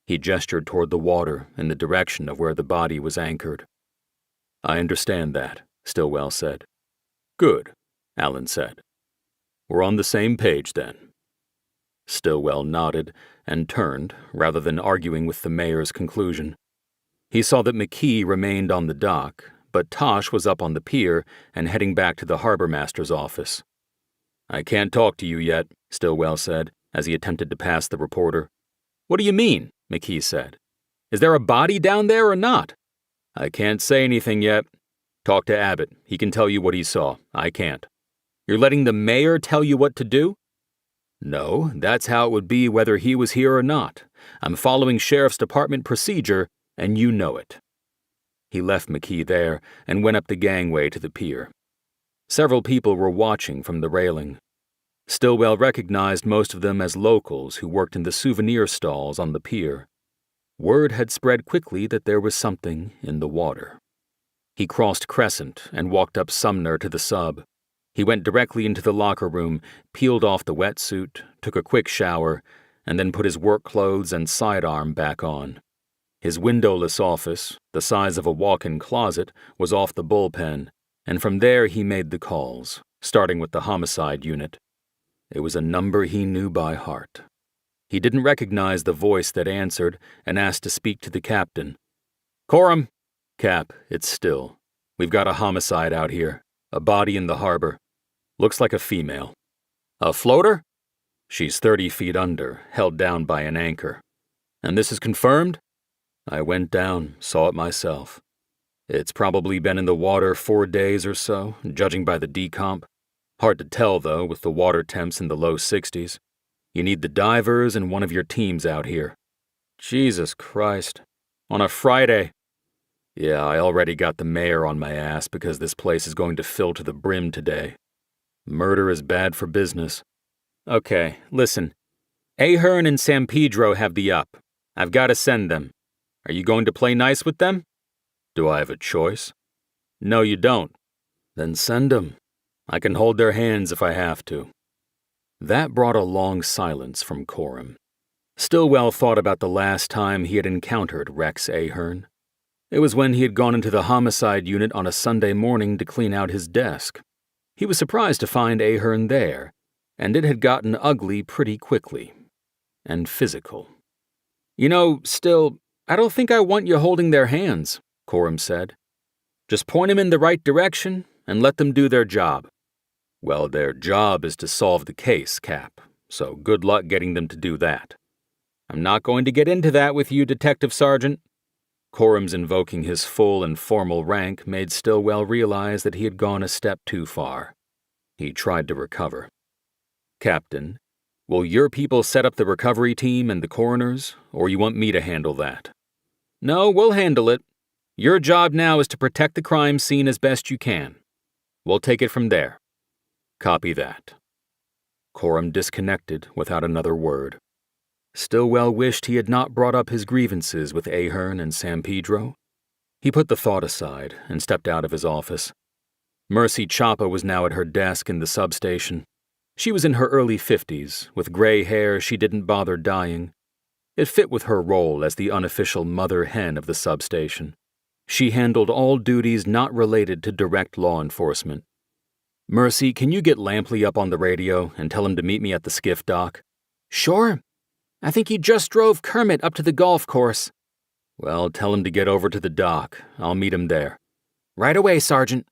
He gestured toward the water in the direction of where the body was anchored. I understand that, Stillwell said. Good, Allen said. We're on the same page, then. Stillwell nodded and turned, rather than arguing with the mayor's conclusion. He saw that McKee remained on the dock, but Tosh was up on the pier and heading back to the harbormaster's office. I can't talk to you yet, Stillwell said, as he attempted to pass the reporter. What do you mean? McKee said. Is there a body down there or not? I can't say anything yet. Talk to Abbott. He can tell you what he saw. I can't. You're letting the mayor tell you what to do? No, that's how it would be whether he was here or not. I'm following Sheriff's Department procedure, and you know it. He left McKee there and went up the gangway to the pier. Several people were watching from the railing. Stillwell recognized most of them as locals who worked in the souvenir stalls on the pier. Word had spread quickly that there was something in the water. He crossed Crescent and walked up Sumner to the sub. He went directly into the locker room, peeled off the wetsuit, took a quick shower, and then put his work clothes and sidearm back on. His windowless office, the size of a walk-in closet, was off the bullpen, and from there he made the calls, starting with the homicide unit. It was a number he knew by heart. He didn't recognize the voice that answered and asked to speak to the captain. Coram. Cap, it's still. We've got a homicide out here. A body in the harbor. Looks like a female. A floater? She's 30 feet under, held down by an anchor. And this is confirmed? I went down, saw it myself. It's probably been in the water 4 days or so, judging by the decomp. Hard to tell, though, with the water temps in the low 60s. You need the divers and one of your teams out here. Jesus Christ. On a Friday. Yeah, I already got the mayor on my ass because this place is going to fill to the brim today. Murder is bad for business. Okay, listen. Ahern and San Pedro have the up. I've got to send them. Are you going to play nice with them? Do I have a choice? No, you don't. Then send them. I can hold their hands if I have to. That brought a long silence from Coram. Stillwell thought about the last time he had encountered Rex Ahern. It was when he had gone into the homicide unit on a Sunday morning to clean out his desk. He was surprised to find Ahern there, and it had gotten ugly pretty quickly. And physical. You know, Still, I don't think I want you holding their hands, Coram said. Just point them in the right direction and let them do their job. Well, their job is to solve the case, Cap, so good luck getting them to do that. I'm not going to get into that with you, Detective Sergeant. Coram's invoking his full and formal rank made Stillwell realize that he had gone a step too far. He tried to recover. Captain, will your people set up the recovery team and the coroners, or you want me to handle that? No, we'll handle it. Your job now is to protect the crime scene as best you can. We'll take it from there. Copy that. Coram disconnected without another word. Stillwell wished he had not brought up his grievances with Ahern and San Pedro. He put the thought aside and stepped out of his office. Mercy Chapa was now at her desk in the substation. She was in her early 50s, with gray hair she didn't bother dyeing. It fit with her role as the unofficial mother hen of the substation. She handled all duties not related to direct law enforcement. Mercy, can you get Lampley up on the radio and tell him to meet me at the skiff dock? Sure. I think he just drove Kermit up to the golf course. Well, tell him to get over to the dock. I'll meet him there. Right away, Sergeant.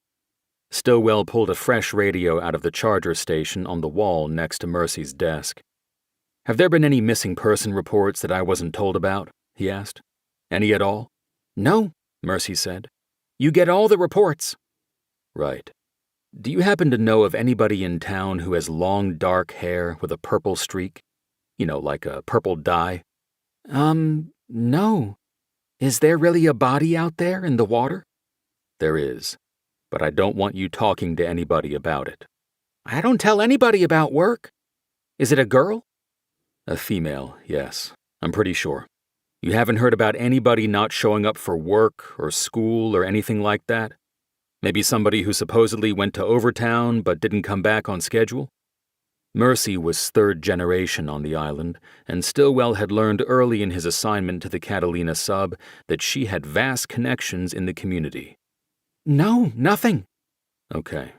Stillwell pulled a fresh radio out of the charger station on the wall next to Mercy's desk. Have there been any missing person reports that I wasn't told about? He asked. Any at all? No, Mercy said. You get all the reports. Right. Do you happen to know of anybody in town who has long dark hair with a purple streak? You know, like a purple dye? No. Is there really a body out there in the water? There is, but I don't want you talking to anybody about it. I don't tell anybody about work. Is it a girl? A female, yes. I'm pretty sure. You haven't heard about anybody not showing up for work or school or anything like that? Maybe somebody who supposedly went to Overtown but didn't come back on schedule? Mercy was third generation on the island, and Stillwell had learned early in his assignment to the Catalina sub that she had vast connections in the community. No, nothing. Okay.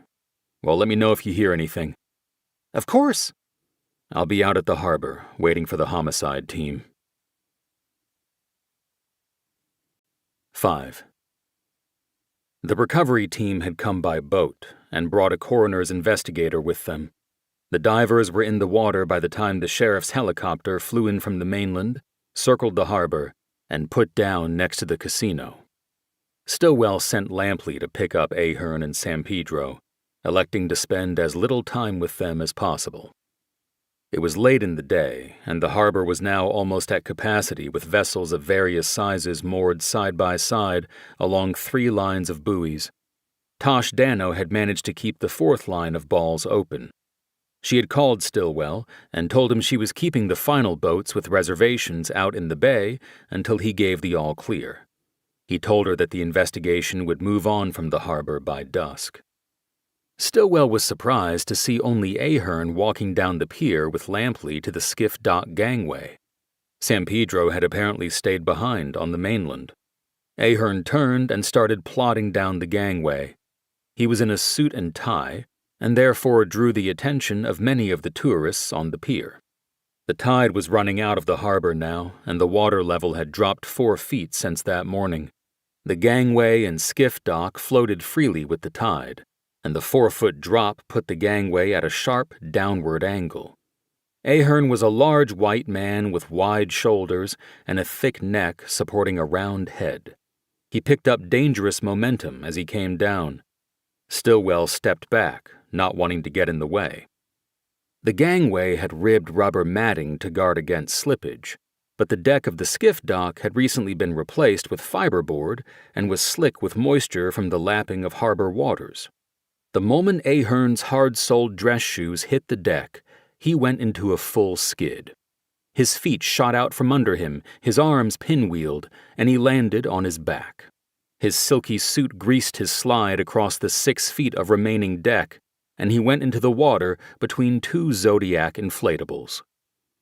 Well, let me know if you hear anything. Of course. I'll be out at the harbor, waiting for the homicide team. 5. The recovery team had come by boat and brought a coroner's investigator with them. The divers were in the water by the time the sheriff's helicopter flew in from the mainland, circled the harbor, and put down next to the casino. Stillwell sent Lampley to pick up Ahern and San Pedro, electing to spend as little time with them as possible. It was late in the day, and the harbor was now almost at capacity with vessels of various sizes moored side by side along 3 lines of buoys. Tosh Dano had managed to keep the 4th line of balls open. She had called Stillwell and told him she was keeping the final boats with reservations out in the bay until he gave the all-clear. He told her that the investigation would move on from the harbor by dusk. Stillwell was surprised to see only Ahern walking down the pier with Lampley to the skiff dock gangway. San Pedro had apparently stayed behind on the mainland. Ahern turned and started plodding down the gangway. He was in a suit and tie, and therefore drew the attention of many of the tourists on the pier. The tide was running out of the harbor now, and the water level had dropped 4 feet since that morning. The gangway and skiff dock floated freely with the tide, and the 4-foot drop put the gangway at a sharp, downward angle. Ahern was a large white man with wide shoulders and a thick neck supporting a round head. He picked up dangerous momentum as he came down. Stillwell stepped back, not wanting to get in the way. The gangway had ribbed rubber matting to guard against slippage, but the deck of the skiff dock had recently been replaced with fiberboard and was slick with moisture from the lapping of harbor waters. The moment Ahern's hard-soled dress shoes hit the deck, he went into a full skid. His feet shot out from under him, his arms pinwheeled, and he landed on his back. His silky suit greased his slide across the 6 feet of remaining deck, and he went into the water between 2 Zodiac inflatables.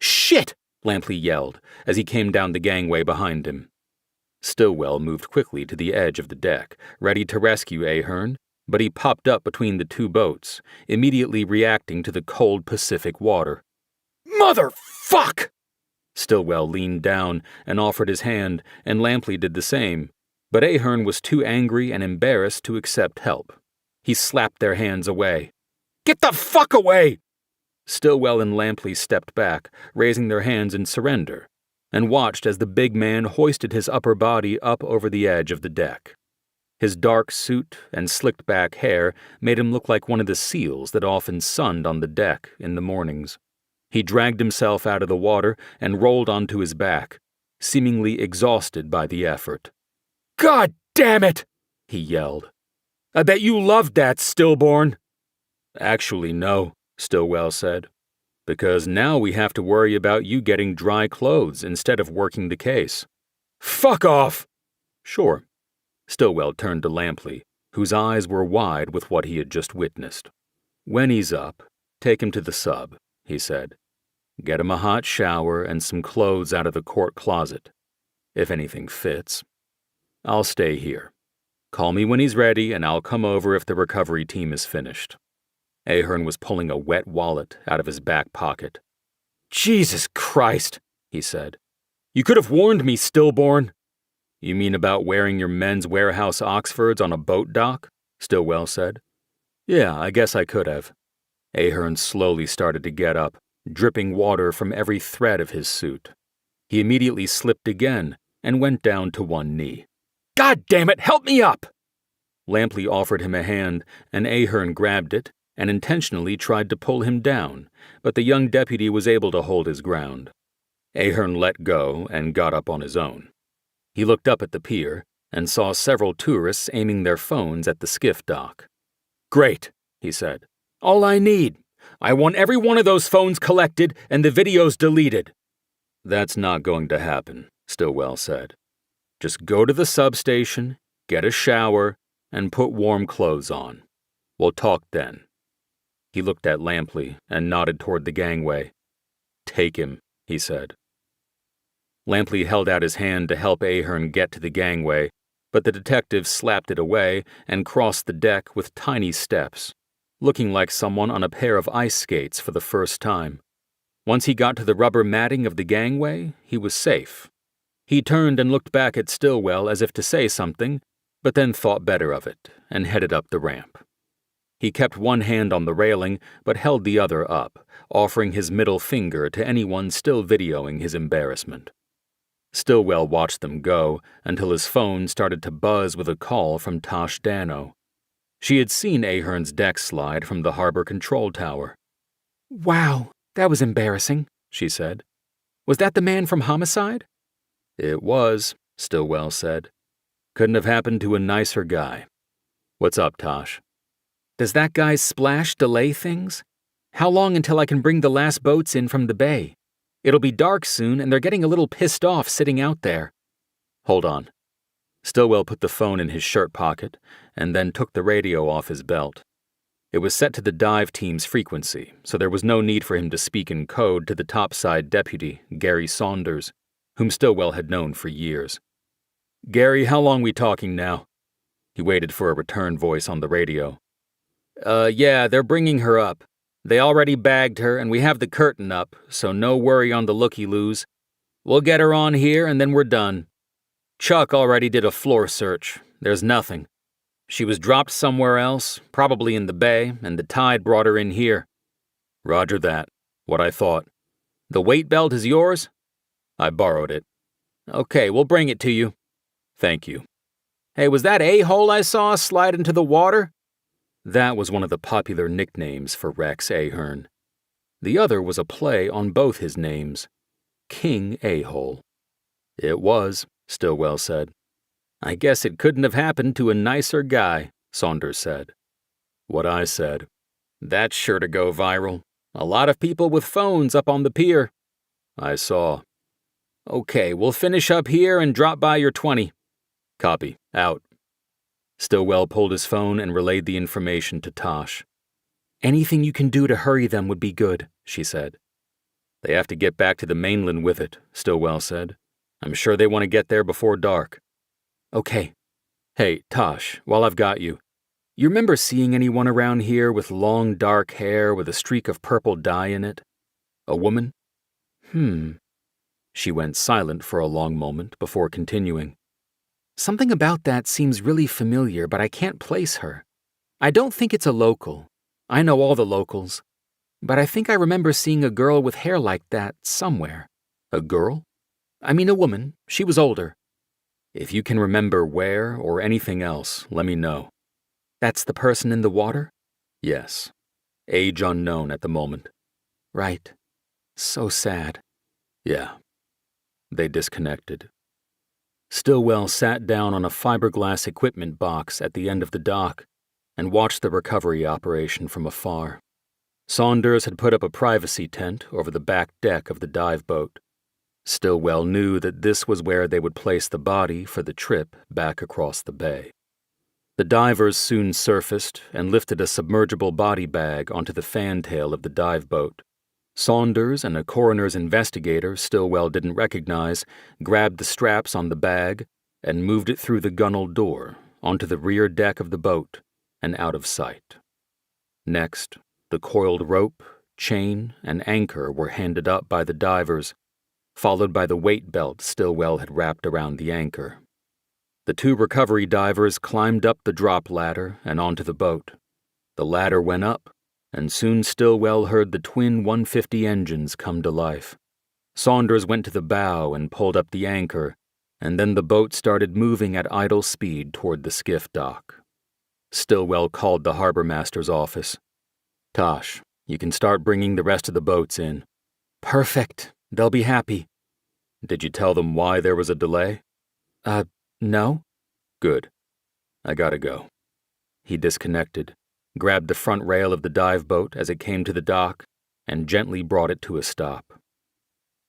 "Shit!" Lampley yelled as he came down the gangway behind him. Stillwell moved quickly to the edge of the deck, ready to rescue Ahern, but he popped up between the 2 boats, immediately reacting to the cold Pacific water. "Motherfuck!" Stillwell leaned down and offered his hand, and Lampley did the same, but Ahern was too angry and embarrassed to accept help. He slapped their hands away. "Get the fuck away!" Stillwell and Lampley stepped back, raising their hands in surrender, and watched as the big man hoisted his upper body up over the edge of the deck. His dark suit and slicked-back hair made him look like one of the seals that often sunned on the deck in the mornings. He dragged himself out of the water and rolled onto his back, seemingly exhausted by the effort. "God damn it!" he yelled. "I bet you loved that, stillborn." "Actually, no," Stillwell said. Because now we have to worry about you getting dry clothes instead of working the case. Fuck off! Sure. Stillwell turned to Lampley, whose eyes were wide with what he had just witnessed. When he's up, take him to the sub, he said. Get him a hot shower and some clothes out of the court closet. If anything fits. I'll stay here. Call me when he's ready and I'll come over if the recovery team is finished. Ahern was pulling a wet wallet out of his back pocket. Jesus Christ, he said. You could have warned me, stillborn. You mean about wearing your Men's Warehouse Oxfords on a boat dock? Stillwell said. Yeah, I guess I could have. Ahern slowly started to get up, dripping water from every thread of his suit. He immediately slipped again and went down to one knee. God damn it, help me up! Lampley offered him a hand, and Ahern grabbed it and intentionally tried to pull him down, but the young deputy was able to hold his ground. Ahern let go and got up on his own. He looked up at the pier and saw several tourists aiming their phones at the skiff dock. Great, he said. All I need. I want every one of those phones collected and the videos deleted. That's not going to happen, Stillwell said. Just go to the substation, get a shower, and put warm clothes on. We'll talk then. He looked at Lampley and nodded toward the gangway. Take him, he said. Lampley held out his hand to help Ahern get to the gangway, but the detective slapped it away and crossed the deck with tiny steps, looking like someone on a pair of ice skates for the first time. Once he got to the rubber matting of the gangway, he was safe. He turned and looked back at Stillwell as if to say something, but then thought better of it and headed up the ramp. He kept one hand on the railing, but held the other up, offering his middle finger to anyone still videoing his embarrassment. Stillwell watched them go until his phone started to buzz with a call from Tosh Dano. She had seen Ahern's deck slide from the harbor control tower. Wow, that was embarrassing, she said. Was that the man from Homicide? It was, Stillwell said. Couldn't have happened to a nicer guy. What's up, Tosh? Does that guy's splash delay things? How long until I can bring the last boats in from the bay? It'll be dark soon, and they're getting a little pissed off sitting out there. Hold on. Stillwell put the phone in his shirt pocket and then took the radio off his belt. It was set to the dive team's frequency, so there was no need for him to speak in code to the topside deputy, Gary Saunders, whom Stillwell had known for years. Gary, how long we talking now? He waited for a return voice on the radio. Yeah, they're bringing her up. They already bagged her, and we have the curtain up, so no worry on the looky-loos. We'll get her on here, and then we're done. Chuck already did a floor search. There's nothing. She was dropped somewhere else, probably in the bay, and the tide brought her in here. Roger that. What I thought. The weight belt is yours? I borrowed it. Okay, we'll bring it to you. Thank you. Hey, was that a-hole I saw slide into the water? That was one of the popular nicknames for Rex Ahern. The other was a play on both his names, King A-hole. It was, Stillwell said. I guess it couldn't have happened to a nicer guy, Saunders said. What I said. That's sure to go viral. A lot of people with phones up on the pier. I saw. Okay, we'll finish up here and drop by your 20. Copy. Out. Stillwell pulled his phone and relayed the information to Tosh. Anything you can do to hurry them would be good, she said. They have to get back to the mainland with it, Stillwell said. I'm sure they want to get there before dark. Okay. Hey, Tosh, while I've got you, you remember seeing anyone around here with long dark hair with a streak of purple dye in it? A woman? She went silent for a long moment before continuing. Something about that seems really familiar, but I can't place her. I don't think it's a local. I know all the locals. But I think I remember seeing a girl with hair like that somewhere. A girl? I mean a woman. She was older. If you can remember where or anything else, let me know. That's the person in the water? Yes. Age unknown at the moment. Right. So sad. Yeah. They disconnected. Stillwell sat down on a fiberglass equipment box at the end of the dock and watched the recovery operation from afar. Saunders had put up a privacy tent over the back deck of the dive boat. Stillwell knew that this was where they would place the body for the trip back across the bay. The divers soon surfaced and lifted a submergible body bag onto the fantail of the dive boat. Saunders and a coroner's investigator Stillwell didn't recognize grabbed the straps on the bag and moved it through the gunwale door onto the rear deck of the boat and out of sight. Next, the coiled rope, chain, and anchor were handed up by the divers, followed by the weight belt Stillwell had wrapped around the anchor. The two recovery divers climbed up the drop ladder and onto the boat. The ladder went up, and soon Stillwell heard the twin 150 engines come to life. Saunders went to the bow and pulled up the anchor, and then the boat started moving at idle speed toward the skiff dock. Stillwell called the harbormaster's office. "Tosh, you can start bringing the rest of the boats in." "Perfect. They'll be happy." "Did you tell them why there was a delay?" No." "Good. I gotta go." He disconnected, grabbed the front rail of the dive boat as it came to the dock, and gently brought it to a stop.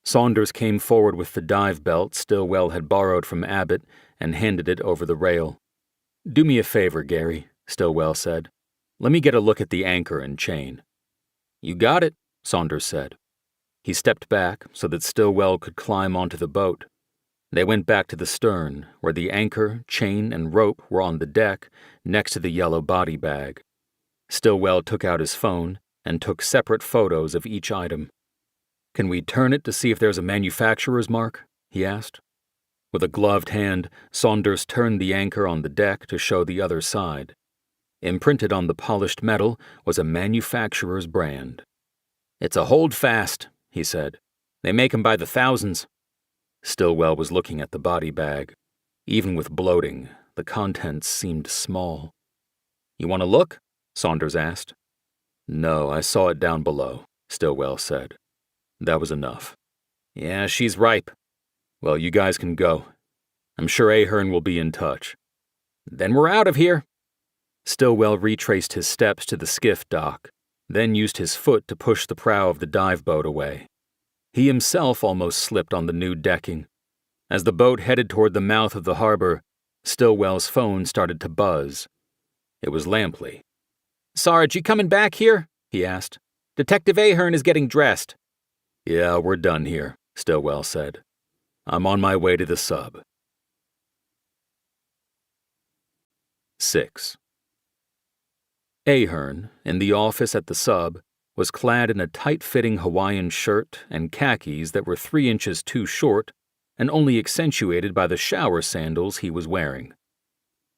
Saunders came forward with the dive belt Stillwell had borrowed from Abbott and handed it over the rail. "Do me a favor, Gary," Stillwell said. "Let me get a look at the anchor and chain." "You got it," Saunders said. He stepped back so that Stillwell could climb onto the boat. They went back to the stern, where the anchor, chain, and rope were on the deck next to the yellow body bag. Stillwell took out his phone and took separate photos of each item. "Can we turn it to see if there's a manufacturer's mark?" he asked. With a gloved hand, Saunders turned the anchor on the deck to show the other side. Imprinted on the polished metal was a manufacturer's brand. "It's a Holdfast," he said. "They make 'em by the thousands." Stillwell was looking at the body bag. Even with bloating, the contents seemed small. "You want to look?" Saunders asked. "No, I saw it down below," Stillwell said. "That was enough." "Yeah, she's ripe." "Well, you guys can go. I'm sure Ahern will be in touch." "Then we're out of here." Stillwell retraced his steps to the skiff dock, then used his foot to push the prow of the dive boat away. He himself almost slipped on the new decking. As the boat headed toward the mouth of the harbor, Stillwell's phone started to buzz. It was Lampley. "Sarge, you coming back here?" he asked. "Detective Ahern is getting dressed." "Yeah, we're done here," Stillwell said. "I'm on my way to the sub." 6. Ahern, in the office at the sub, was clad in a tight-fitting Hawaiian shirt and khakis that were 3 inches too short and only accentuated by the shower sandals he was wearing.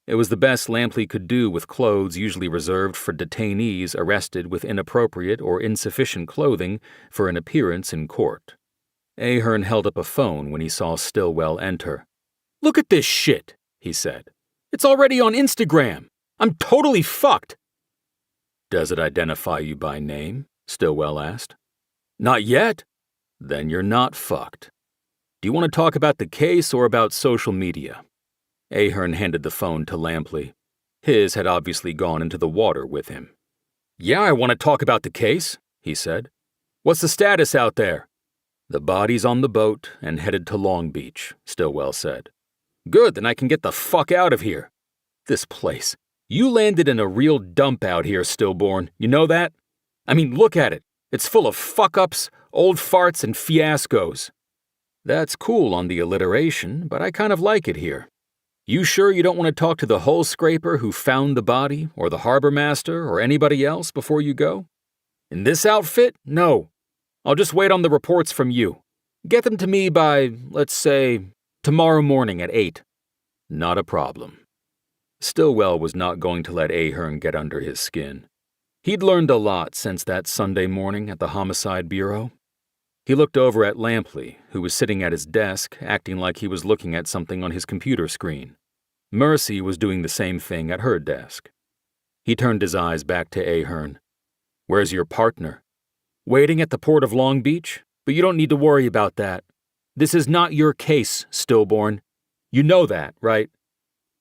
It was the best Lampley could do with clothes usually reserved for detainees arrested with inappropriate or insufficient clothing for an appearance in court. Ahern held up a phone when he saw Stillwell enter. "Look at this shit," he said. "It's already on Instagram. I'm totally fucked." "Does it identify you by name?" Stillwell asked. "Not yet." "Then you're not fucked. Do you want to talk about the case or about social media?" Ahern handed the phone to Lampley. His had obviously gone into the water with him. "Yeah, I want to talk about the case," he said. "What's the status out there?" "The body's on the boat and headed to Long Beach," Stillwell said. "Good, then I can get the fuck out of here. This place. You landed in a real dump out here, Stillborn. You know that? I mean, look at it. It's full of fuck-ups, old farts, and fiascos." "That's cool on the alliteration, but I kind of like it here. You sure you don't want to talk to the hull scraper who found the body, or the harbor master, or anybody else before you go?" "In this outfit? No. I'll just wait on the reports from you. Get them to me by, let's say, tomorrow morning at 8. "Not a problem." Stillwell was not going to let Ahern get under his skin. He'd learned a lot since that Sunday morning at the Homicide Bureau. He looked over at Lampley, who was sitting at his desk, acting like he was looking at something on his computer screen. Mercy was doing the same thing at her desk. He turned his eyes back to Ahern. "Where's your partner?" "Waiting at the port of Long Beach, but you don't need to worry about that. This is not your case, Stillborn. You know that, right?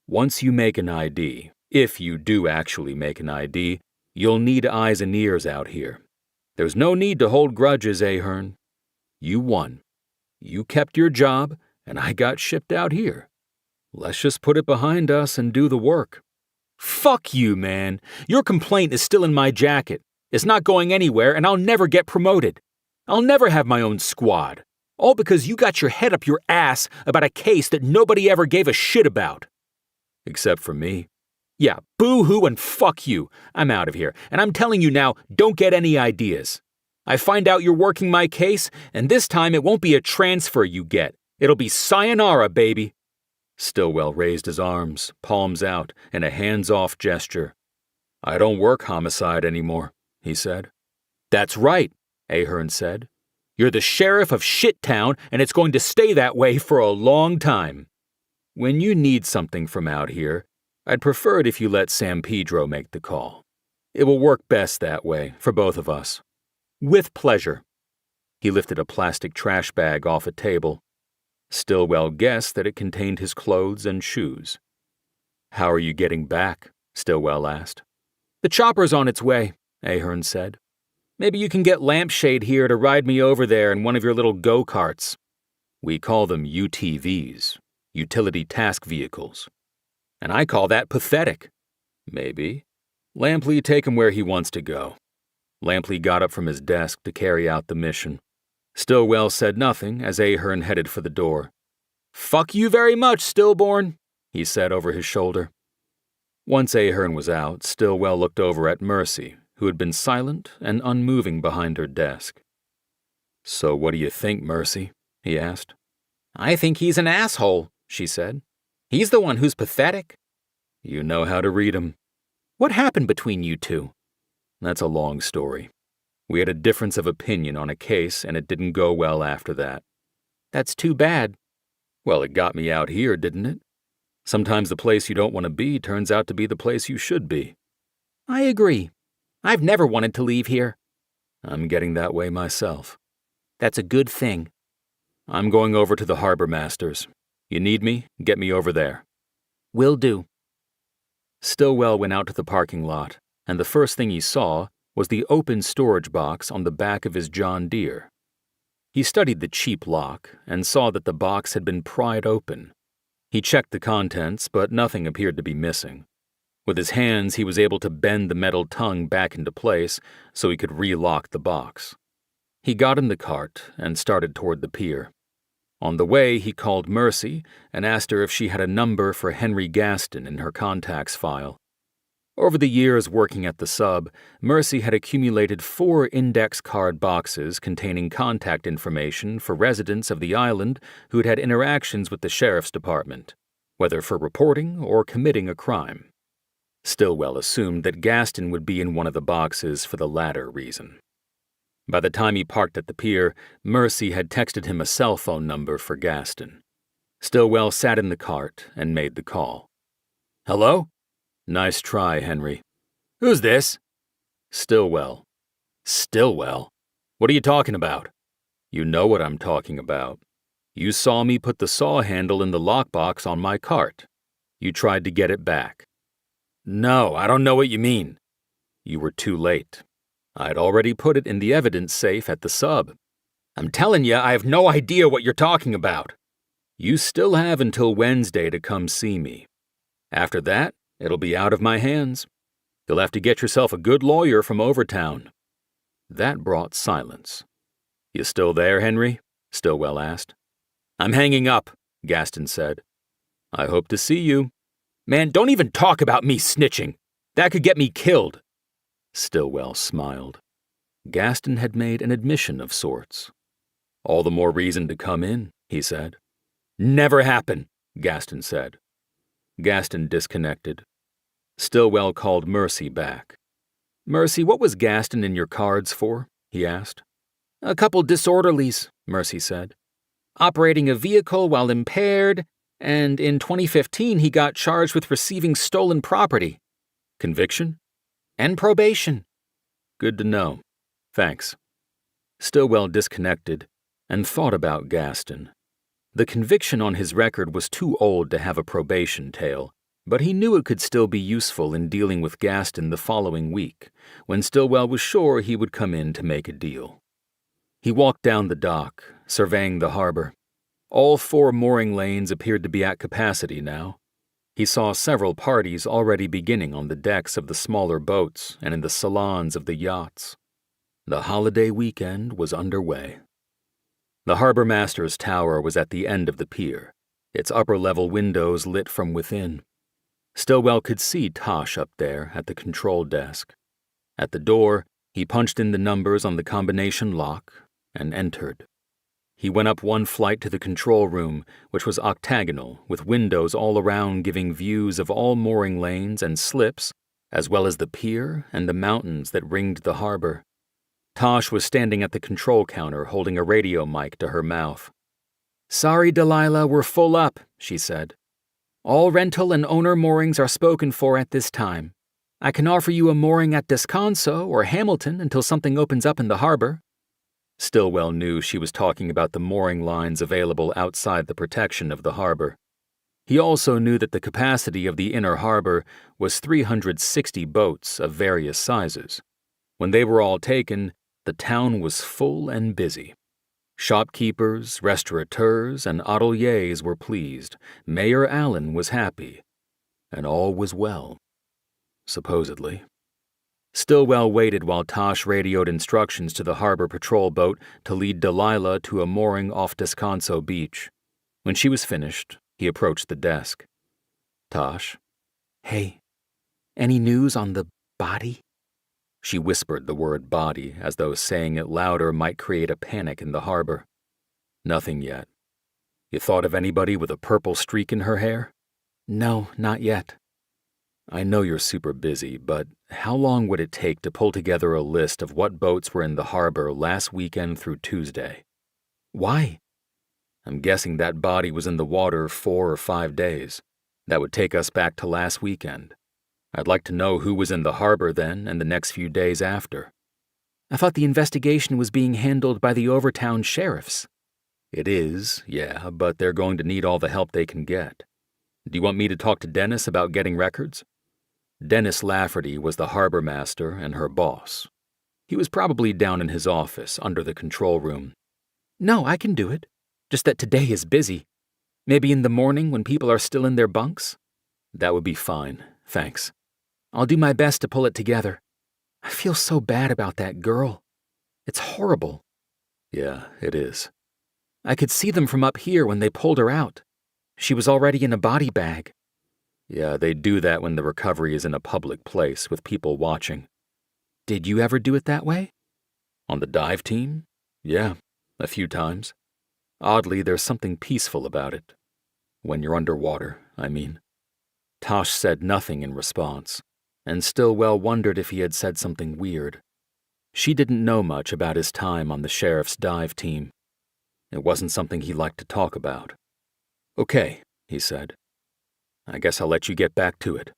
Once you make an ID, if you do actually make an ID, you'll need eyes and ears out here. There's no need to hold grudges, Ahern. You won. You kept your job, and I got shipped out here. Let's just put it behind us and do the work. Fuck you, man. Your complaint is still in my jacket. It's not going anywhere, and I'll never get promoted. I'll never have my own squad. All because you got your head up your ass about a case that nobody ever gave a shit about. Except for me. Yeah, boo-hoo and fuck you. I'm out of here, and I'm telling you now, don't get any ideas. I find out you're working my case, and this time it won't be a transfer you get. It'll be sayonara, baby. Stillwell raised his arms, palms out, in a hands-off gesture. I don't work homicide anymore, he said. That's right, Ahern said. You're the sheriff of Shittown, and it's going to stay that way for a long time. When you need something from out here, I'd prefer it if you let San Pedro make the call. It will work best that way, for both of us. With pleasure. He lifted a plastic trash bag off a table. Stillwell guessed that it contained his clothes and shoes. How are you getting back? Stillwell asked. The chopper's on its way, Ahern said. Maybe you can get Lampshade here to ride me over there in one of your little go-karts. We call them UTVs, utility task vehicles. And I call that pathetic. Maybe. Lampley take him where he wants to go. Lampley got up from his desk to carry out the mission. Stillwell said nothing as Ahern headed for the door. Fuck you very much, Stillborn, he said over his shoulder. Once Ahern was out, Stillwell looked over at Mercy, who had been silent and unmoving behind her desk. So what do you think, Mercy? He asked. I think he's an asshole, she said. He's the one who's pathetic. You know how to read him. What happened between you two? That's a long story. We had a difference of opinion on a case, and it didn't go well after that. That's too bad. Well, it got me out here, didn't it? Sometimes the place you don't want to be turns out to be the place you should be. I agree. I've never wanted to leave here. I'm getting that way myself. That's a good thing. I'm going over to the Harbor Masters. You need me? Get me over there. Will do. Stillwell went out to the parking lot, and the first thing he saw was the open storage box on the back of his John Deere. He studied the cheap lock and saw that the box had been pried open. He checked the contents, but nothing appeared to be missing. With his hands, he was able to bend the metal tongue back into place so he could relock the box. He got in the cart and started toward the pier. On the way, he called Mercy and asked her if she had a number for Henry Gaston in her contacts file. Over the years working at the sub, Mercy had accumulated 4 index card boxes containing contact information for residents of the island who had had interactions with the sheriff's department, whether for reporting or committing a crime. Stillwell assumed that Gaston would be in one of the boxes for the latter reason. By the time he parked at the pier, Mercy had texted him a cell phone number for Gaston. Stillwell sat in the cart and made the call. Hello? Nice try, Henry. Who's this? Stillwell. Stillwell? What are you talking about? You know what I'm talking about. You saw me put the saw handle in the lockbox on my cart. You tried to get it back. No, I don't know what you mean. You were too late. I'd already put it in the evidence safe at the sub. I'm telling you, I have no idea what you're talking about. You still have until Wednesday to come see me. After that, it'll be out of my hands. You'll have to get yourself a good lawyer from Overtown. That brought silence. You still there, Henry? Stillwell asked. I'm hanging up, Gaston said. I hope to see you. Man, don't even talk about me snitching. That could get me killed. Stillwell smiled. Gaston had made an admission of sorts. All the more reason to come in, he said. Never happen, Gaston said. Gaston disconnected. Stillwell called Mercy back. Mercy, what was Gaston in your cards for? He asked. A couple disorderlies, Mercy said. Operating a vehicle while impaired, and in 2015 he got charged with receiving stolen property. Conviction? And probation. Good to know. Thanks. Stillwell disconnected and thought about Gaston. The conviction on his record was too old to have a probation tail, But he knew it could still be useful in dealing with Gaston the following week, when Stillwell was sure he would come in to make a deal. He walked down the dock, surveying the harbor. All 4 mooring lanes appeared to be at capacity now. He saw several parties already beginning on the decks of the smaller boats and in the salons of the yachts. The holiday weekend was underway. The harbor master's tower was at the end of the pier, its upper-level windows lit from within. Stillwell could see Tosh up there at the control desk. At the door, he punched in the numbers on the combination lock and entered. He went up 1 flight to the control room, which was octagonal, with windows all around giving views of all mooring lanes and slips, as well as the pier and the mountains that ringed the harbor. Tosh was standing at the control counter holding a radio mic to her mouth. "Sorry, Delilah, we're full up," she said. "All rental and owner moorings are spoken for at this time. I can offer you a mooring at Descanso or Hamilton until something opens up in the harbor." Stillwell knew she was talking about the mooring lines available outside the protection of the harbor. He also knew that the capacity of the inner harbor was 360 boats of various sizes. When they were all taken, the town was full and busy. Shopkeepers, restaurateurs, and hoteliers were pleased. Mayor Allen was happy. And all was well. Supposedly. Stillwell waited while Tosh radioed instructions to the harbor patrol boat to lead Delilah to a mooring off Descanso Beach. When she was finished, he approached the desk. "Tosh?" "Hey, any news on the body?" She whispered the word body as though saying it louder might create a panic in the harbor. "Nothing yet. You thought of anybody with a purple streak in her hair?" "No, not yet." "I know you're super busy, but how long would it take to pull together a list of what boats were in the harbor last weekend through Tuesday?" "Why?" "I'm guessing that body was in the water 4 or 5 days. That would take us back to last weekend. I'd like to know who was in the harbor then and the next few days after." "I thought the investigation was being handled by the Overtown sheriffs." "It is, yeah, but they're going to need all the help they can get. Do you want me to talk to Dennis about getting records?" Dennis Lafferty was the harbor master and her boss. He was probably down in his office under the control room. "No, I can do it. Just that today is busy. Maybe in the morning when people are still in their bunks?" "That would be fine, thanks. I'll do my best to pull it together. I feel so bad about that girl. It's horrible." "Yeah, it is." "I could see them from up here when they pulled her out. She was already in a body bag." "Yeah, they do that when the recovery is in a public place with people watching." "Did you ever do it that way?" "On the dive team? Yeah, a few times. Oddly, there's something peaceful about it. When you're underwater, I mean." Tosh said nothing in response, and Stillwell wondered if he had said something weird. She didn't know much about his time on the sheriff's dive team. It wasn't something he liked to talk about. "Okay," he said. "I guess I'll let you get back to it."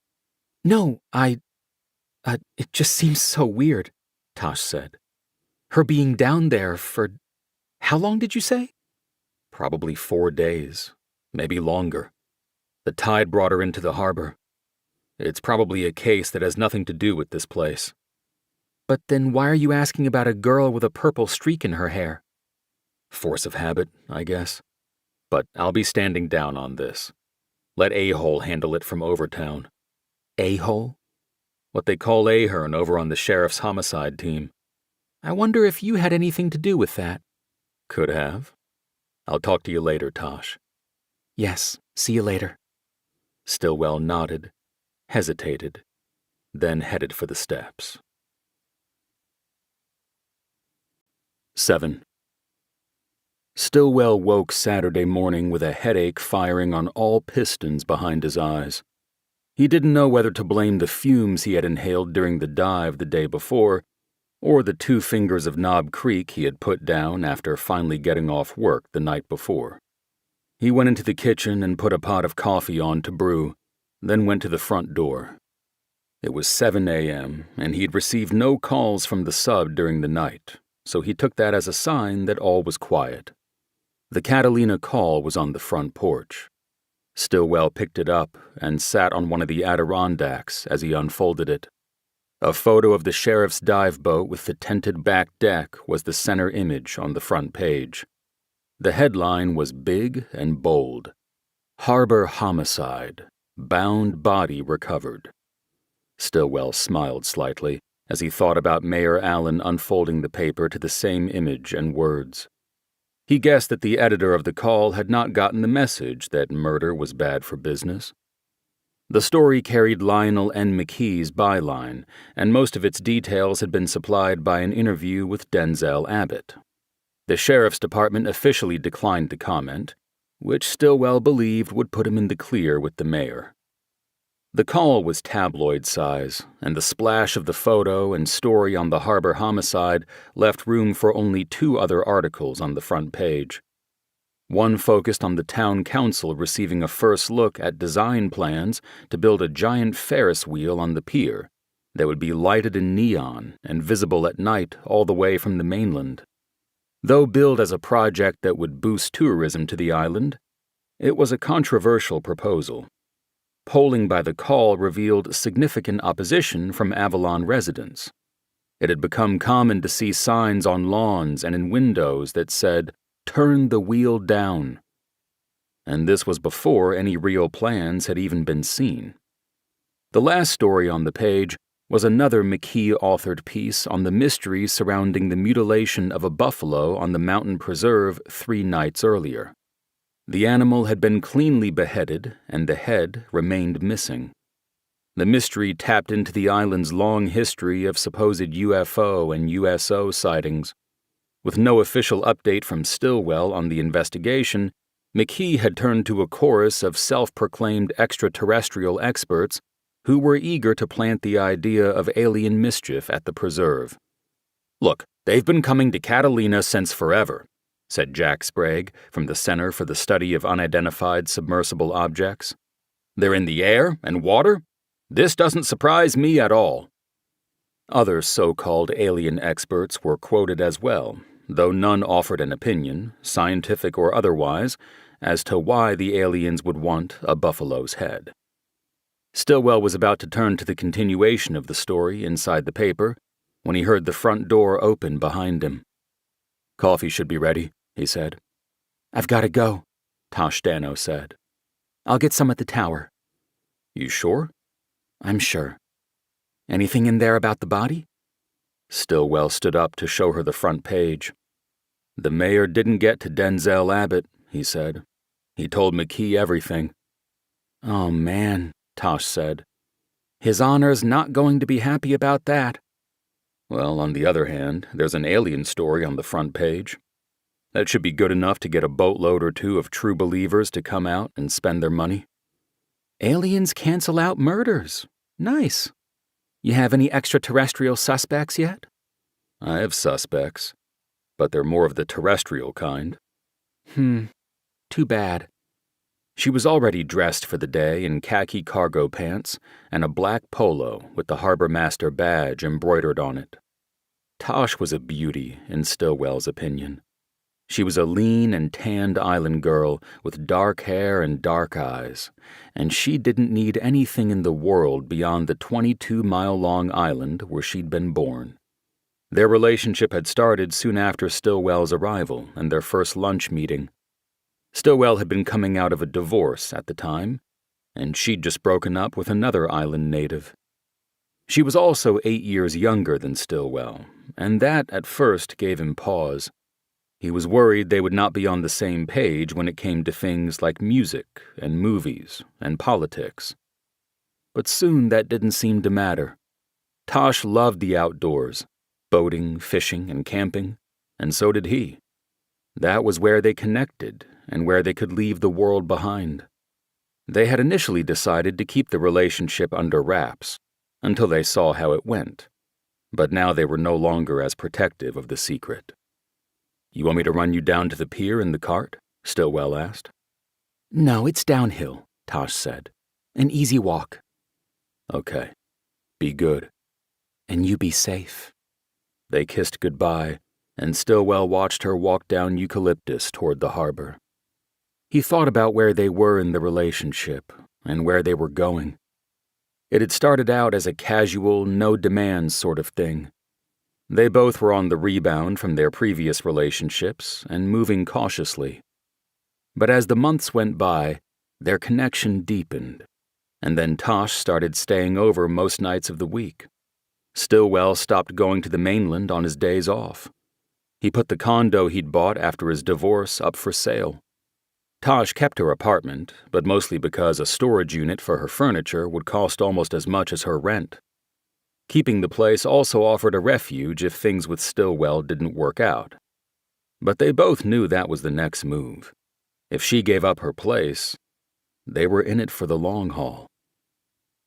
"No, it just seems so weird," Tosh said. "Her being down there for... How long did you say?" "Probably 4 days, maybe longer. The tide brought her into the harbor. It's probably a case that has nothing to do with this place." "But then why are you asking about a girl with a purple streak in her hair?" "Force of habit, I guess. But I'll be standing down on this. Let A-Hole handle it from Overtown." "A-Hole?" "What they call Ahern over on the sheriff's homicide team." "I wonder if you had anything to do with that." "Could have. I'll talk to you later, Tosh." "Yes, see you later." Stillwell nodded, hesitated, then headed for the steps. 7. Stillwell woke Saturday morning with a headache firing on all pistons behind his eyes. He didn't know whether to blame the fumes he had inhaled during the dive the day before, or the 2 fingers of Knob Creek he had put down after finally getting off work the night before. He went into the kitchen and put a pot of coffee on to brew, then went to the front door. It was 7 a.m., and he'd received no calls from the sub during the night, so he took that as a sign that all was quiet. The Catalina call was on the front porch. Stillwell picked it up and sat on one of the Adirondacks as he unfolded it. A photo of the sheriff's dive boat with the tented back deck was the center image on the front page. The headline was big and bold: "Harbor Homicide. Bound Body Recovered." Stillwell smiled slightly as he thought about Mayor Allen unfolding the paper to the same image and words. He guessed that the editor of the Call had not gotten the message that murder was bad for business. The story carried Lionel N. McKee's byline, and most of its details had been supplied by an interview with Denzel Abbott. The sheriff's department officially declined to comment, which Stillwell believed would put him in the clear with the mayor. The Call was tabloid size, and the splash of the photo and story on the harbor homicide left room for only 2 other articles on the front page. One focused on the town council receiving a first look at design plans to build a giant Ferris wheel on the pier that would be lighted in neon and visible at night all the way from the mainland. Though billed as a project that would boost tourism to the island, it was a controversial proposal. Polling by the Call revealed significant opposition from Avalon residents. It had become common to see signs on lawns and in windows that said, "Turn the wheel down." And this was before any real plans had even been seen. The last story on the page was another McKee-authored piece on the mystery surrounding the mutilation of a buffalo on the mountain preserve 3 nights earlier. The animal had been cleanly beheaded, and the head remained missing. The mystery tapped into the island's long history of supposed UFO and USO sightings. With no official update from Stillwell on the investigation, McKee had turned to a chorus of self-proclaimed extraterrestrial experts who were eager to plant the idea of alien mischief at the preserve. "Look, they've been coming to Catalina since forever," said Jack Sprague from the Center for the Study of Unidentified Submersible Objects. "They're in the air and water? This doesn't surprise me at all." Other so-called alien experts were quoted as well, though none offered an opinion, scientific or otherwise, as to why the aliens would want a buffalo's head. Stillwell was about to turn to the continuation of the story inside the paper when he heard the front door open behind him. "Coffee should be ready," he said. "I've got to go," Tosh Dano said. "I'll get some at the tower." "You sure?" "I'm sure. Anything in there about the body?" Stillwell stood up to show her the front page. "The mayor didn't get to Denzel Abbott," he said. "He told McKee everything." "Oh, man," Tosh said. "His Honor's not going to be happy about that." "Well, on the other hand, there's an alien story on the front page. That should be good enough to get a boatload or 2 of true believers to come out and spend their money." "Aliens cancel out murders. Nice. You have any extraterrestrial suspects yet?" "I have suspects, but they're more of the terrestrial kind." Too bad." She was already dressed for the day in khaki cargo pants and a black polo with the harbor master badge embroidered on it. Tosh was a beauty, in Stillwell's opinion. She was a lean and tanned island girl with dark hair and dark eyes, and she didn't need anything in the world beyond the 22-mile-long island where she'd been born. Their relationship had started soon after Stillwell's arrival and their first lunch meeting. Stillwell had been coming out of a divorce at the time, and she'd just broken up with another island native. She was also 8 years younger than Stillwell, and that at first gave him pause. He was worried they would not be on the same page when it came to things like music and movies and politics. But soon that didn't seem to matter. Tosh loved the outdoors, boating, fishing, and camping, and so did he. That was where they connected and where they could leave the world behind. They had initially decided to keep the relationship under wraps until they saw how it went, but now they were no longer as protective of the secret. "You want me to run you down to the pier in the cart?" Stillwell asked. "No, it's downhill," Tosh said. "An easy walk." "Okay. Be good." "And you be safe." They kissed goodbye, and Stillwell watched her walk down Eucalyptus toward the harbor. He thought about where they were in the relationship and where they were going. It had started out as a casual, no-demands sort of thing. They both were on the rebound from their previous relationships and moving cautiously. But as the months went by, their connection deepened, and then Tosh started staying over most nights of the week. Stillwell stopped going to the mainland on his days off. He put the condo he'd bought after his divorce up for sale. Tosh kept her apartment, but mostly because a storage unit for her furniture would cost almost as much as her rent. Keeping the place also offered a refuge if things with Stillwell didn't work out. But they both knew that was the next move. If she gave up her place, they were in it for the long haul.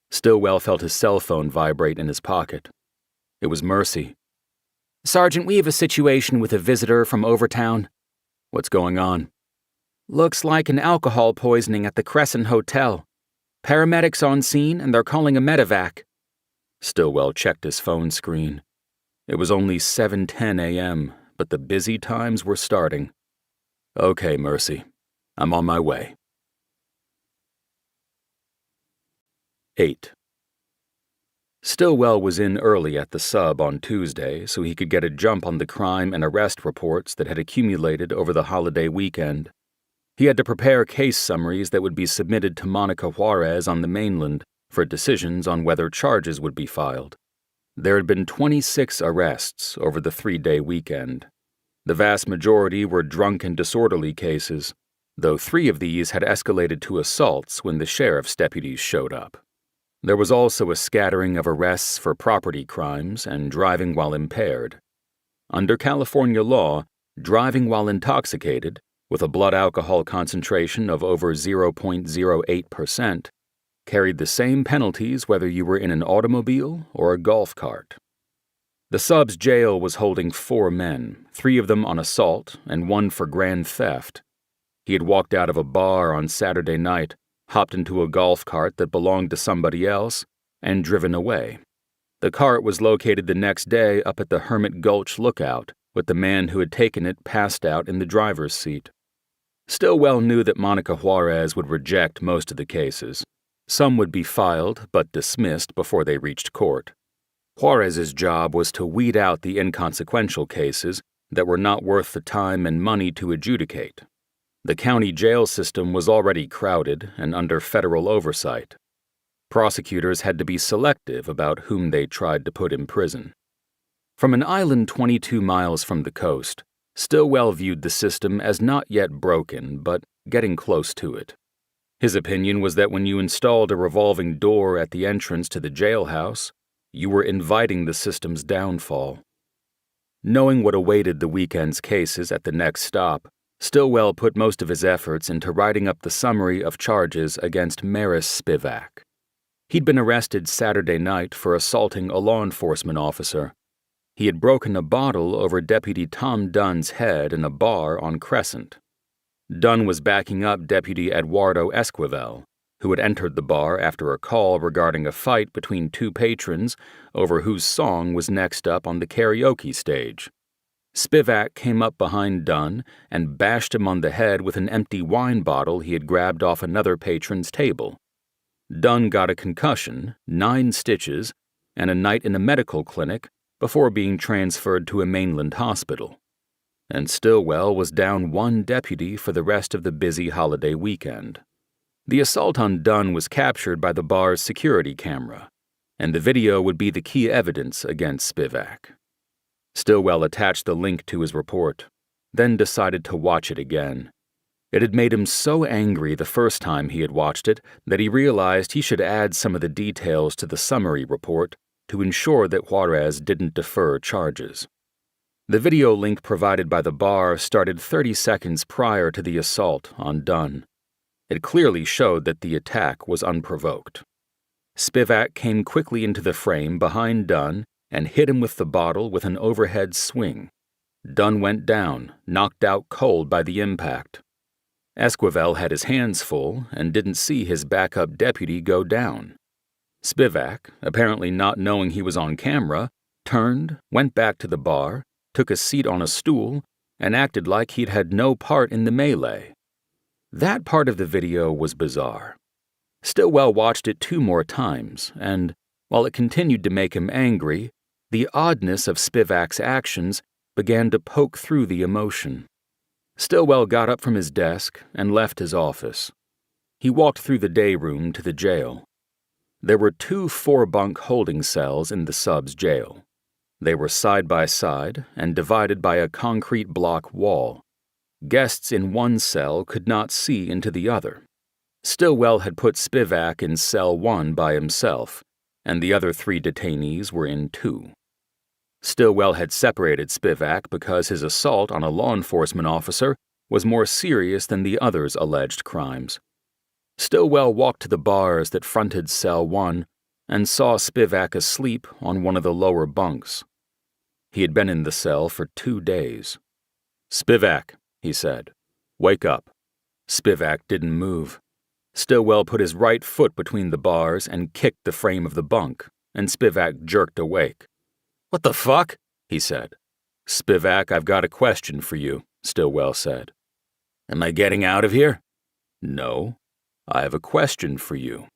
Stillwell felt his cell phone vibrate in his pocket. It was Mercy. "Sergeant, we have a situation with a visitor from Overtown." "What's going on?" "Looks like an alcohol poisoning at the Crescent Hotel. Paramedics on scene and they're calling a medevac." Stillwell checked his phone screen. It was only 7:10 a.m., but the busy times were starting. "Okay, Mercy. I'm on my way." 8. Stillwell was in early at the sub on Tuesday so he could get a jump on the crime and arrest reports that had accumulated over the holiday weekend. He had to prepare case summaries that would be submitted to Monica Juarez on the mainland for decisions on whether charges would be filed. There had been 26 arrests over the 3-day weekend. The vast majority were drunk and disorderly cases, though 3 of these had escalated to assaults when the sheriff's deputies showed up. There was also a scattering of arrests for property crimes and driving while impaired. Under California law, driving while intoxicated, with a blood alcohol concentration of over 0.08%, carried the same penalties whether you were in an automobile or a golf cart. The sub's jail was holding 4 men, 3 of them on assault and 1 for grand theft. He had walked out of a bar on Saturday night, hopped into a golf cart that belonged to somebody else, and driven away. The cart was located the next day up at the Hermit Gulch Lookout, with the man who had taken it passed out in the driver's seat. Stillwell knew that Monica Juarez would reject most of the cases. Some would be filed but dismissed before they reached court. Juarez's job was to weed out the inconsequential cases that were not worth the time and money to adjudicate. The county jail system was already crowded and under federal oversight. Prosecutors had to be selective about whom they tried to put in prison. From an island 22 miles from the coast, Stillwell viewed the system as not yet broken, but getting close to it. His opinion was that when you installed a revolving door at the entrance to the jailhouse, you were inviting the system's downfall. Knowing what awaited the weekend's cases at the next stop, Stillwell put most of his efforts into writing up the summary of charges against Maris Spivak. He'd been arrested Saturday night for assaulting a law enforcement officer. He had broken a bottle over Deputy Tom Dunn's head in a bar on Crescent. Dunn was backing up Deputy Eduardo Esquivel, who had entered the bar after a call regarding a fight between 2 patrons over whose song was next up on the karaoke stage. Spivak came up behind Dunn and bashed him on the head with an empty wine bottle he had grabbed off another patron's table. Dunn got a concussion, 9 stitches, and a night in a medical clinic before being transferred to a mainland hospital. And Stillwell was down 1 deputy for the rest of the busy holiday weekend. The assault on Dunn was captured by the bar's security camera, and the video would be the key evidence against Spivak. Stillwell attached the link to his report, then decided to watch it again. It had made him so angry the first time he had watched it that he realized he should add some of the details to the summary report to ensure that Juarez didn't defer charges. The video link provided by the bar started 30 seconds prior to the assault on Dunn. It clearly showed that the attack was unprovoked. Spivak came quickly into the frame behind Dunn and hit him with the bottle with an overhead swing. Dunn went down, knocked out cold by the impact. Esquivel had his hands full and didn't see his backup deputy go down. Spivak, apparently not knowing he was on camera, turned, went back to the bar, took a seat on a stool, and acted like he'd had no part in the melee. That part of the video was bizarre. Stillwell watched it 2 more times, and, while it continued to make him angry, the oddness of Spivak's actions began to poke through the emotion. Stillwell got up from his desk and left his office. He walked through the day room to the jail. There were 2 4-bunk holding cells in the sub's jail. They were side by side and divided by a concrete block wall. Guests in one cell could not see into the other. Stillwell had put Spivak in cell 1 by himself, and the other 3 detainees were in 2. Stillwell had separated Spivak because his assault on a law enforcement officer was more serious than the others' alleged crimes. Stillwell walked to the bars that fronted cell 1 and saw Spivak asleep on one of the lower bunks. He had been in the cell for 2 days. "Spivak," he said, "wake up." Spivak didn't move. Stillwell put his right foot between the bars and kicked the frame of the bunk, and Spivak jerked awake. "What the fuck?" he said. "Spivak, I've got a question for you," Stillwell said. "Am I getting out of here?" "No. I have a question for you."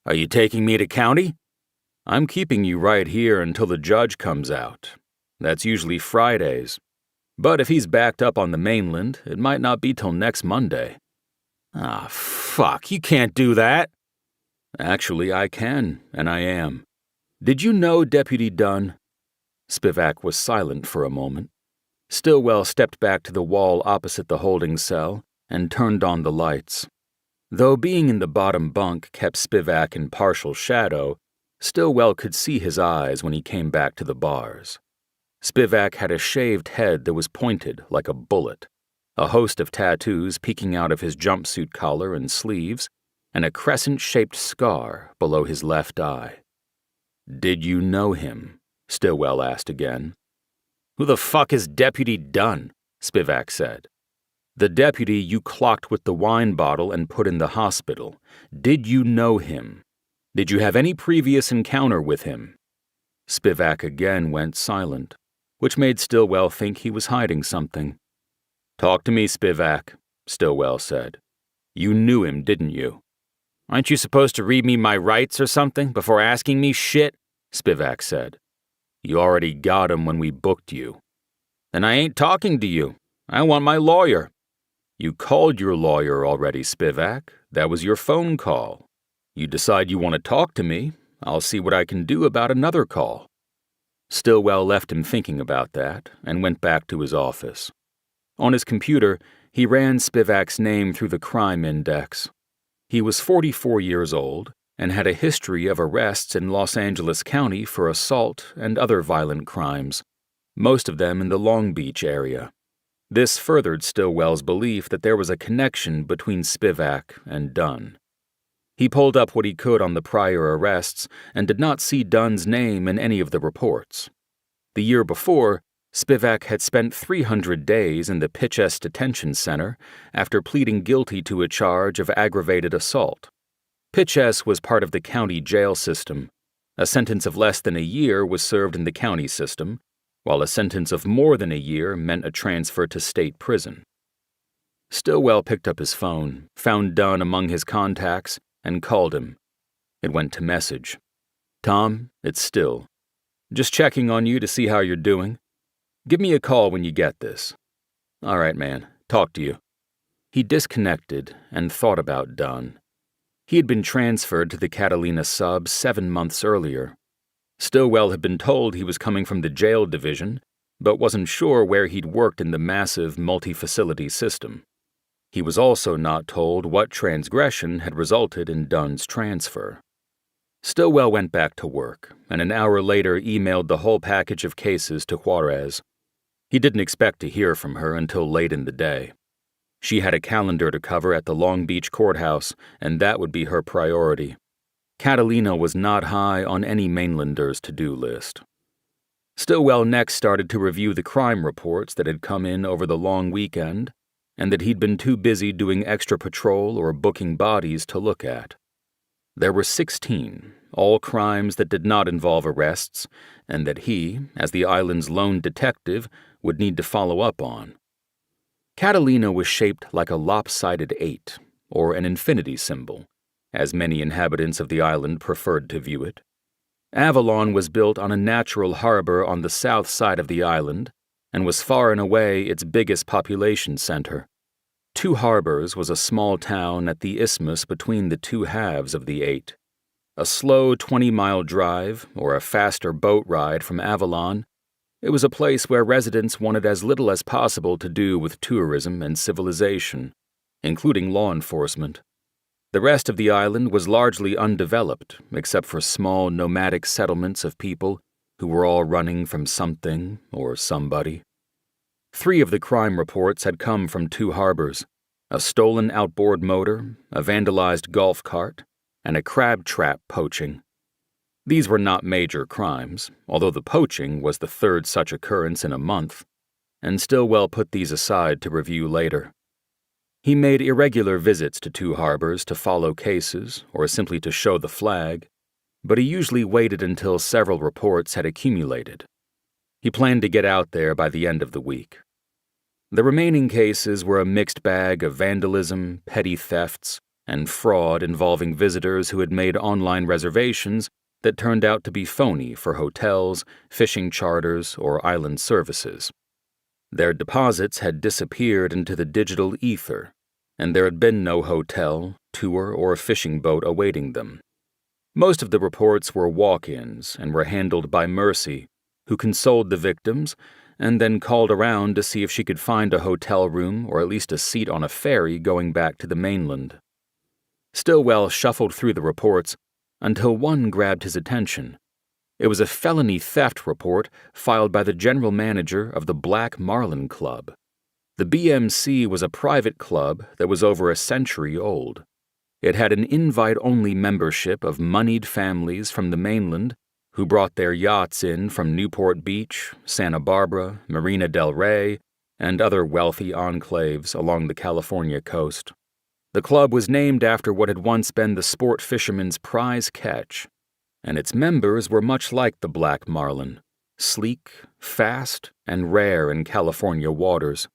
"Are you taking me to county?" "I'm keeping you right here until the judge comes out. That's usually Fridays. But if he's backed up on the mainland, it might not be till next Monday." "Ah, fuck, you can't do that." "Actually, I can, and I am. Did you know Deputy Dunn?" Spivak was silent for a moment. Stillwell stepped back to the wall opposite the holding cell and turned on the lights. Though being in the bottom bunk kept Spivak in partial shadow, Stillwell could see his eyes when he came back to the bars. Spivak had a shaved head that was pointed like a bullet, a host of tattoos peeking out of his jumpsuit collar and sleeves, and a crescent-shaped scar below his left eye. "Did you know him?" Stillwell asked again. "Who the fuck is Deputy Dunn?" Spivak said. "The deputy you clocked with the wine bottle and put in the hospital. Did you know him? Did you have any previous encounter with him?" Spivak again went silent, which made Stillwell think he was hiding something. "Talk to me, Spivak," Stillwell said. "You knew him, didn't you?" "Aren't you supposed to read me my rights or something before asking me shit?" Spivak said. "You already got him when we booked you." "Then I ain't talking to you. I want my lawyer." "You called your lawyer already, Spivak. That was your phone call. You decide you want to talk to me, I'll see what I can do about another call." Stillwell left him thinking about that and went back to his office. On his computer, he ran Spivak's name through the crime index. He was 44 years old and had a history of arrests in Los Angeles County for assault and other violent crimes, most of them in the Long Beach area. This furthered Stillwell's belief that there was a connection between Spivak and Dunn. He pulled up what he could on the prior arrests and did not see Dunn's name in any of the reports. The year before, Spivak had spent 300 days in the Pitchess Detention Center after pleading guilty to a charge of aggravated assault. Pitchess was part of the county jail system. A sentence of less than a year was served in the county system, while a sentence of more than a year meant a transfer to state prison. Stillwell picked up his phone, found Dunn among his contacts, and called him. It went to message. "Tom, it's Still. Just checking on you to see how you're doing. Give me a call when you get this." "All right, man. Talk to you." He disconnected and thought about Dunn. He had been transferred to the Catalina sub 7 months earlier. Stillwell had been told he was coming from the jail division, but wasn't sure where he'd worked in the massive multi-facility system. He was also not told what transgression had resulted in Dunn's transfer. Stillwell went back to work, and an hour later emailed the whole package of cases to Juarez. He didn't expect to hear from her until late in the day. She had a calendar to cover at the Long Beach courthouse, and that would be her priority. Catalina was not high on any mainlander's to-do list. Stillwell next started to review the crime reports that had come in over the long weekend, and that he'd been too busy doing extra patrol or booking bodies to look at. There were 16, all crimes that did not involve arrests, and that he, as the island's lone detective, would need to follow up on. Catalina was shaped like a lopsided 8, or an infinity symbol, as many inhabitants of the island preferred to view it. Avalon was built on a natural harbor on the south side of the island, and was far and away its biggest population center. Two Harbors was a small town at the isthmus between the two halves of the 8. A slow 20-mile drive, or a faster boat ride from Avalon, it was a place where residents wanted as little as possible to do with tourism and civilization, including law enforcement. The rest of the island was largely undeveloped, except for small nomadic settlements of people who were all running from something or somebody. 3 of the crime reports had come from Two Harbors: a stolen outboard motor, a vandalized golf cart, and a crab trap poaching. These were not major crimes, although the poaching was the 3rd such occurrence in a month, and Stillwell put these aside to review later. He made irregular visits to Two Harbors to follow cases or simply to show the flag, but he usually waited until several reports had accumulated. He planned to get out there by the end of the week. The remaining cases were a mixed bag of vandalism, petty thefts, and fraud involving visitors who had made online reservations that turned out to be phony for hotels, fishing charters, or island services. Their deposits had disappeared into the digital ether, and there had been no hotel, tour, or fishing boat awaiting them. Most of the reports were walk-ins and were handled by Mercy, who consoled the victims and then called around to see if she could find a hotel room or at least a seat on a ferry going back to the mainland. Stillwell shuffled through the reports until one grabbed his attention. It was a felony theft report filed by the general manager of the Black Marlin Club. The BMC was a private club that was over a century old. It had an invite-only membership of moneyed families from the mainland who brought their yachts in from Newport Beach, Santa Barbara, Marina del Rey, and other wealthy enclaves along the California coast. The club was named after what had once been the sport fisherman's prize catch, and its members were much like the Black Marlin, sleek, fast, and rare in California waters.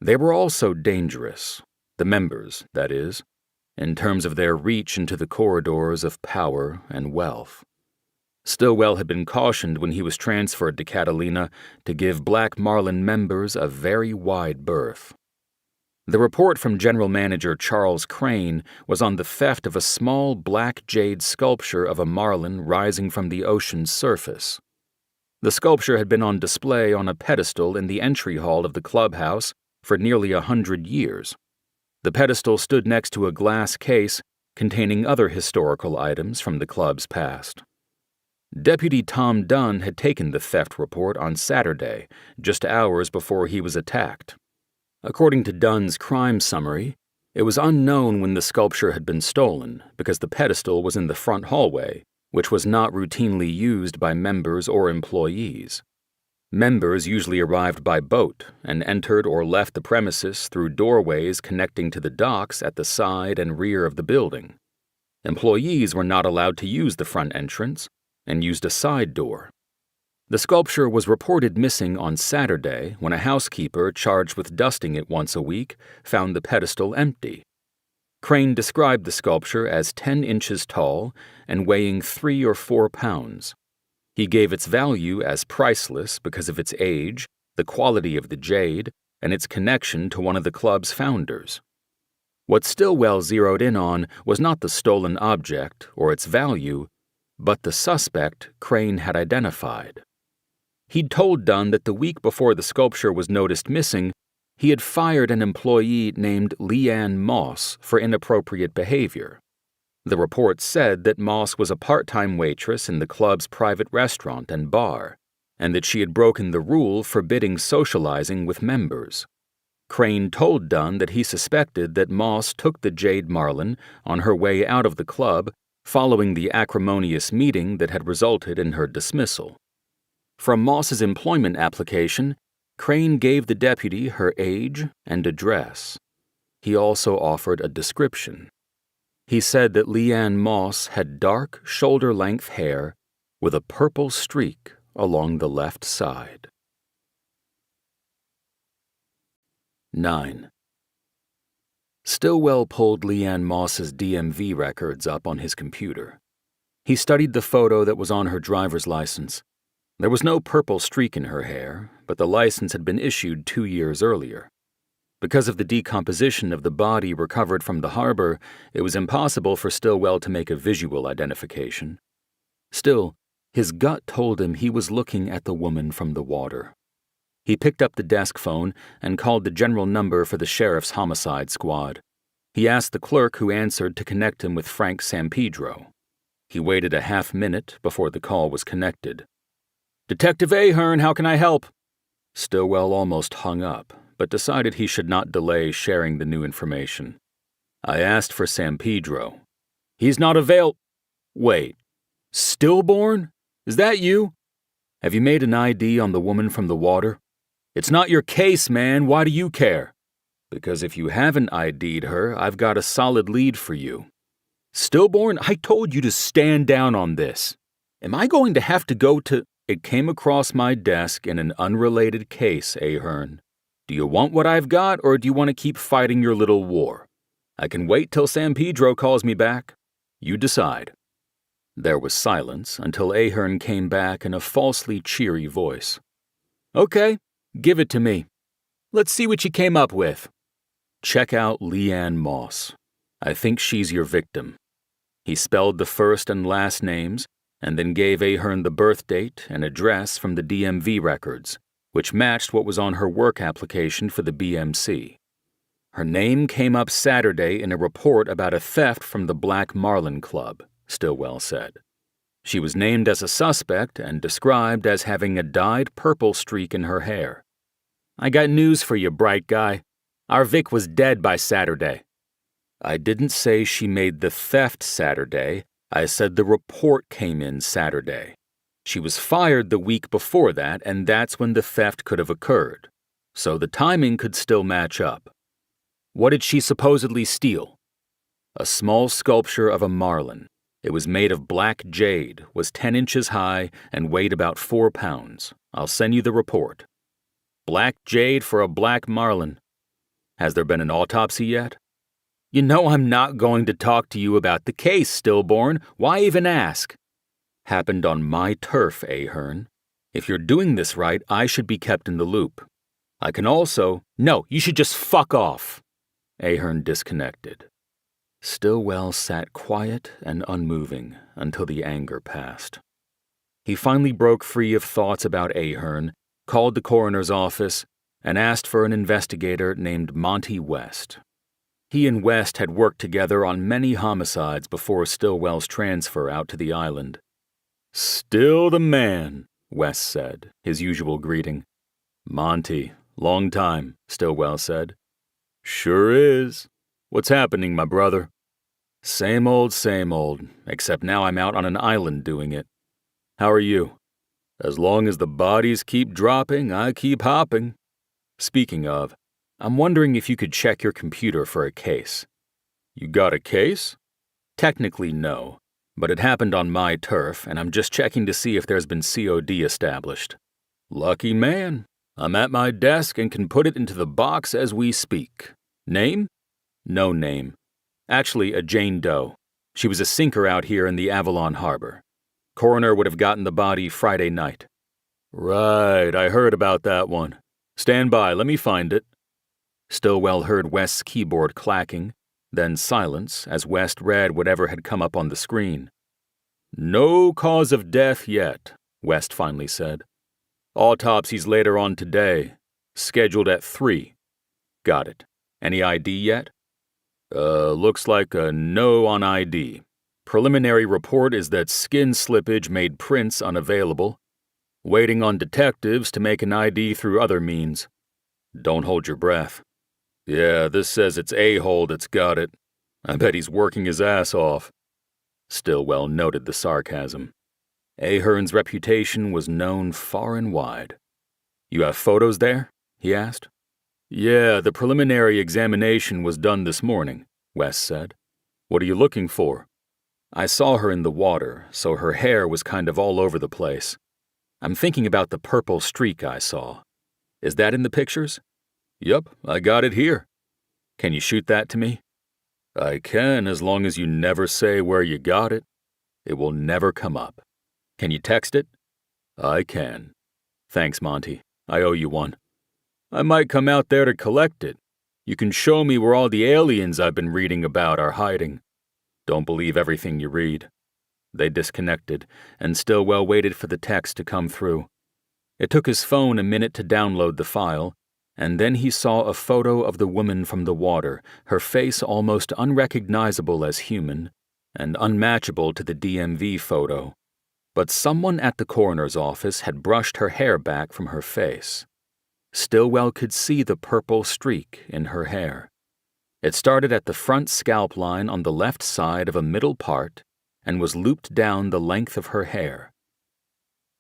They were also dangerous, the members, that is, in terms of their reach into the corridors of power and wealth. Stillwell had been cautioned when he was transferred to Catalina to give Black Marlin members a very wide berth. The report from General Manager Charles Crane was on the theft of a small black jade sculpture of a marlin rising from the ocean's surface. The sculpture had been on display on a pedestal in the entry hall of the clubhouse for nearly 100 years. The pedestal stood next to a glass case containing other historical items from the club's past. Deputy Tom Dunn had taken the theft report on Saturday, just hours before he was attacked. According to Dunn's crime summary, it was unknown when the sculpture had been stolen because the pedestal was in the front hallway, which was not routinely used by members or employees. Members usually arrived by boat and entered or left the premises through doorways connecting to the docks at the side and rear of the building. Employees were not allowed to use the front entrance and used a side door. The sculpture was reported missing on Saturday when a housekeeper charged with dusting it once a week found the pedestal empty. Crane described the sculpture as 10 inches tall and weighing 3 or 4 pounds. He gave its value as priceless because of its age, the quality of the jade, and its connection to one of the club's founders. What Stillwell zeroed in on was not the stolen object or its value, but the suspect Crane had identified. He'd told Dunn that the week before the sculpture was noticed missing, he had fired an employee named Leanne Moss for inappropriate behavior. The report said that Moss was a part-time waitress in the club's private restaurant and bar, and that she had broken the rule forbidding socializing with members. Crane told Dunn that he suspected that Moss took the Jade Marlin on her way out of the club following the acrimonious meeting that had resulted in her dismissal. From Moss's employment application, Crane gave the deputy her age and address. He also offered a description. He said that Leanne Moss had dark, shoulder-length hair with a purple streak along the left side. 9. Stillwell pulled Leanne Moss's DMV records up on his computer. He studied the photo that was on her driver's license. There was no purple streak in her hair, but the license had been issued 2 years earlier. Because of the decomposition of the body recovered from the harbor, it was impossible for Stillwell to make a visual identification. Still, his gut told him he was looking at the woman from the water. He picked up the desk phone and called the general number for the sheriff's homicide squad. He asked the clerk who answered to connect him with Frank Sampedro. He waited a half-minute before the call was connected. "Detective Ahern, how can I help?" Stillwell almost hung up, but decided he should not delay sharing the new information. "I asked for Sampedro." "He's not avail—" "Wait. Stillborn? Is that you? Have you made an ID on the woman from the water? It's not your case, man. Why do you care?" "Because if you haven't ID'd her, I've got a solid lead for you." "Stillborn, I told you to stand down on this. Am I going to have to go to—" "It came across my desk in an unrelated case, Ahern. Do you want what I've got, or do you want to keep fighting your little war? I can wait till Sampedro calls me back. You decide." There was silence until Ahern came back in a falsely cheery voice. "Okay, give it to me. Let's see what you came up with." "Check out Leanne Moss. I think she's your victim." He spelled the first and last names, and then gave Ahern the birth date and address from the DMV records, which matched what was on her work application for the BMC. Her name came up Saturday in a report about a theft from the Black Marlin Club, Stillwell said. She was named as a suspect and described as having a dyed purple streak in her hair. "I got news for you, bright guy. Our Vic was dead by Saturday." "I didn't say she made the theft Saturday. I said the report came in Saturday. She was fired the week before that, and that's when the theft could have occurred. So the timing could still match up." "What did she supposedly steal?" "A small sculpture of a marlin. It was made of black jade, was 10 inches high, and weighed about 4 pounds. I'll send you the report." "Black jade for a black marlin. Has there been an autopsy yet?" "You know I'm not going to talk to you about the case, Stillborn. Why even ask?" "Happened on my turf, Ahern. If you're doing this right, I should be kept in the loop. I can also—" "No, you should just fuck off." Ahern disconnected. Stillwell sat quiet and unmoving until the anger passed. He finally broke free of thoughts about Ahern, called the coroner's office, and asked for an investigator named Monty West. He and West had worked together on many homicides before Stillwell's transfer out to the island. "Still the man," West said, his usual greeting. "Monty, long time," Stillwell said. "Sure is. What's happening, my brother?" Same old, except now I'm out on an island doing it. How are you?" "As long as the bodies keep dropping, I keep hopping." "Speaking of, I'm wondering if you could check your computer for a case." "You got a case?" "Technically, no, but it happened on my turf, and I'm just checking to see if there's been COD established." "Lucky man. I'm at my desk and can put it into the box as we speak. Name?" "No name. Actually, a Jane Doe. She was a sinker out here in the Avalon Harbor. Coroner would have gotten the body Friday night." "Right, I heard about that one. Stand by, let me find it." Stillwell heard West's keyboard clacking, then silence as West read whatever had come up on the screen. "No cause of death yet," West finally said. "Autopsies later on today. Scheduled at 3. Got it. Any ID yet?" Looks like a no on ID. Preliminary report is that skin slippage made prints unavailable. Waiting on detectives to make an ID through other means. Don't hold your breath. Yeah, this says it's A-hole that's got it. I bet he's working his ass off." Stillwell noted the sarcasm. Ahern's reputation was known far and wide. "You have photos there?" he asked. "Yeah, the preliminary examination was done this morning," West said. "What are you looking for?" "I saw her in the water, so her hair was kind of all over the place. I'm thinking about the purple streak I saw. Is that in the pictures?" Yep, I got it here. Can you shoot that to me? I can, as long as you never say where you got it. It will never come up. Can you text it? I can. Thanks, Monty. I owe you one. I might come out there to collect it. You can show me where all the aliens I've been reading about are hiding. Don't believe everything you read. They disconnected, and Stillwell waited for the text to come through. It took his phone a minute to download the file, and then he saw a photo of the woman from the water, her face almost unrecognizable as human, and unmatchable to the DMV photo. But someone at the coroner's office had brushed her hair back from her face. Stillwell could see the purple streak in her hair. It started at the front scalp line on the left side of a middle part and was looped down the length of her hair.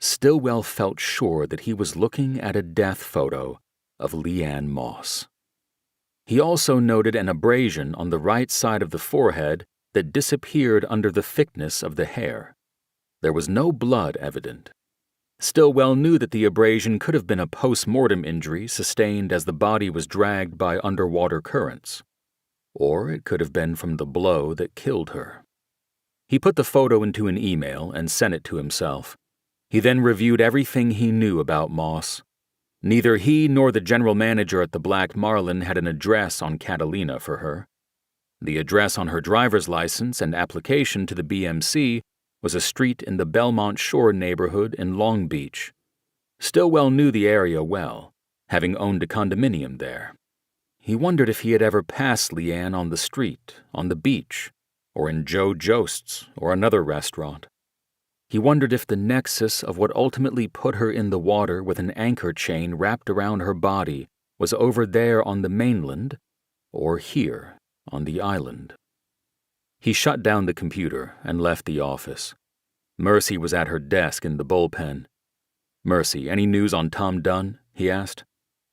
Stillwell felt sure that he was looking at a death photo of Leanne Moss. He also noted an abrasion on the right side of the forehead that disappeared under the thickness of the hair. There was no blood evident. Stillwell knew that the abrasion could have been a post-mortem injury sustained as the body was dragged by underwater currents, or it could have been from the blow that killed her. He put the photo into an email and sent it to himself. He then reviewed everything he knew about Moss. Neither he nor the general manager at the Black Marlin had an address on Catalina for her. The address on her driver's license and application to the BMC was a street in the Belmont Shore neighborhood in Long Beach. Stillwell knew the area well, having owned a condominium there. He wondered if he had ever passed Leanne on the street, on the beach, or in Joe Jost's or another restaurant. He wondered if the nexus of what ultimately put her in the water with an anchor chain wrapped around her body was over there on the mainland, or here on the island. He shut down the computer and left the office. Mercy was at her desk in the bullpen. "Mercy, any news on Tom Dunn?" he asked.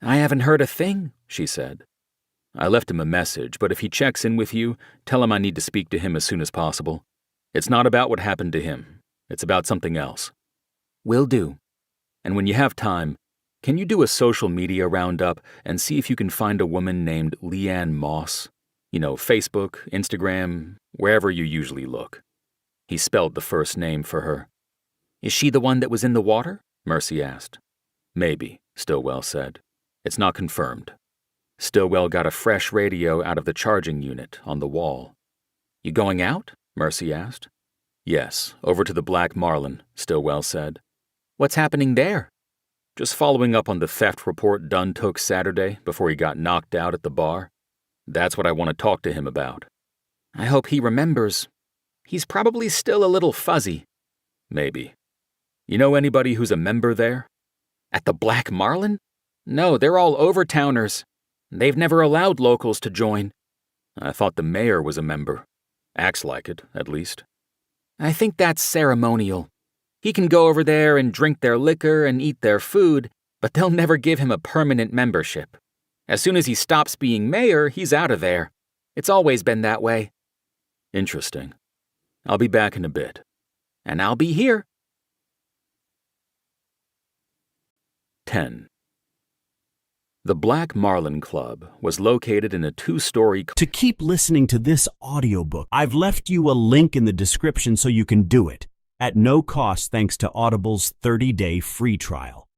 "I haven't heard a thing," she said. "I left him a message, but if he checks in with you, tell him I need to speak to him as soon as possible. It's not about what happened to him. It's about something else." "Will do." "And when you have time, can you do a social media roundup and see if you can find a woman named Leanne Moss? You know, Facebook, Instagram, wherever you usually look." He spelled the first name for her. "Is she the one that was in the water?" Mercy asked. "Maybe," Stillwell said. "It's not confirmed." Stillwell got a fresh radio out of the charging unit on the wall. "You going out?" Mercy asked. "Yes, over to the Black Marlin," Stillwell said. "What's happening there?" "Just following up on the theft report Dunn took Saturday before he got knocked out at the bar. That's what I want to talk to him about." "I hope he remembers. He's probably still a little fuzzy." "Maybe. You know anybody who's a member there?" "At the Black Marlin? No, they're all overtowners. They've never allowed locals to join." "I thought the mayor was a member. Acts like it, at least." "I think that's ceremonial. He can go over there and drink their liquor and eat their food, but they'll never give him a permanent membership. As soon as he stops being mayor, he's out of there. It's always been that way." "Interesting. I'll be back in a bit." "And I'll be here." 10. The Black Marlin Club was located in a 2-story... To keep listening to this audiobook, I've left you a link in the description so you can do it, at no cost thanks to Audible's 30-day free trial.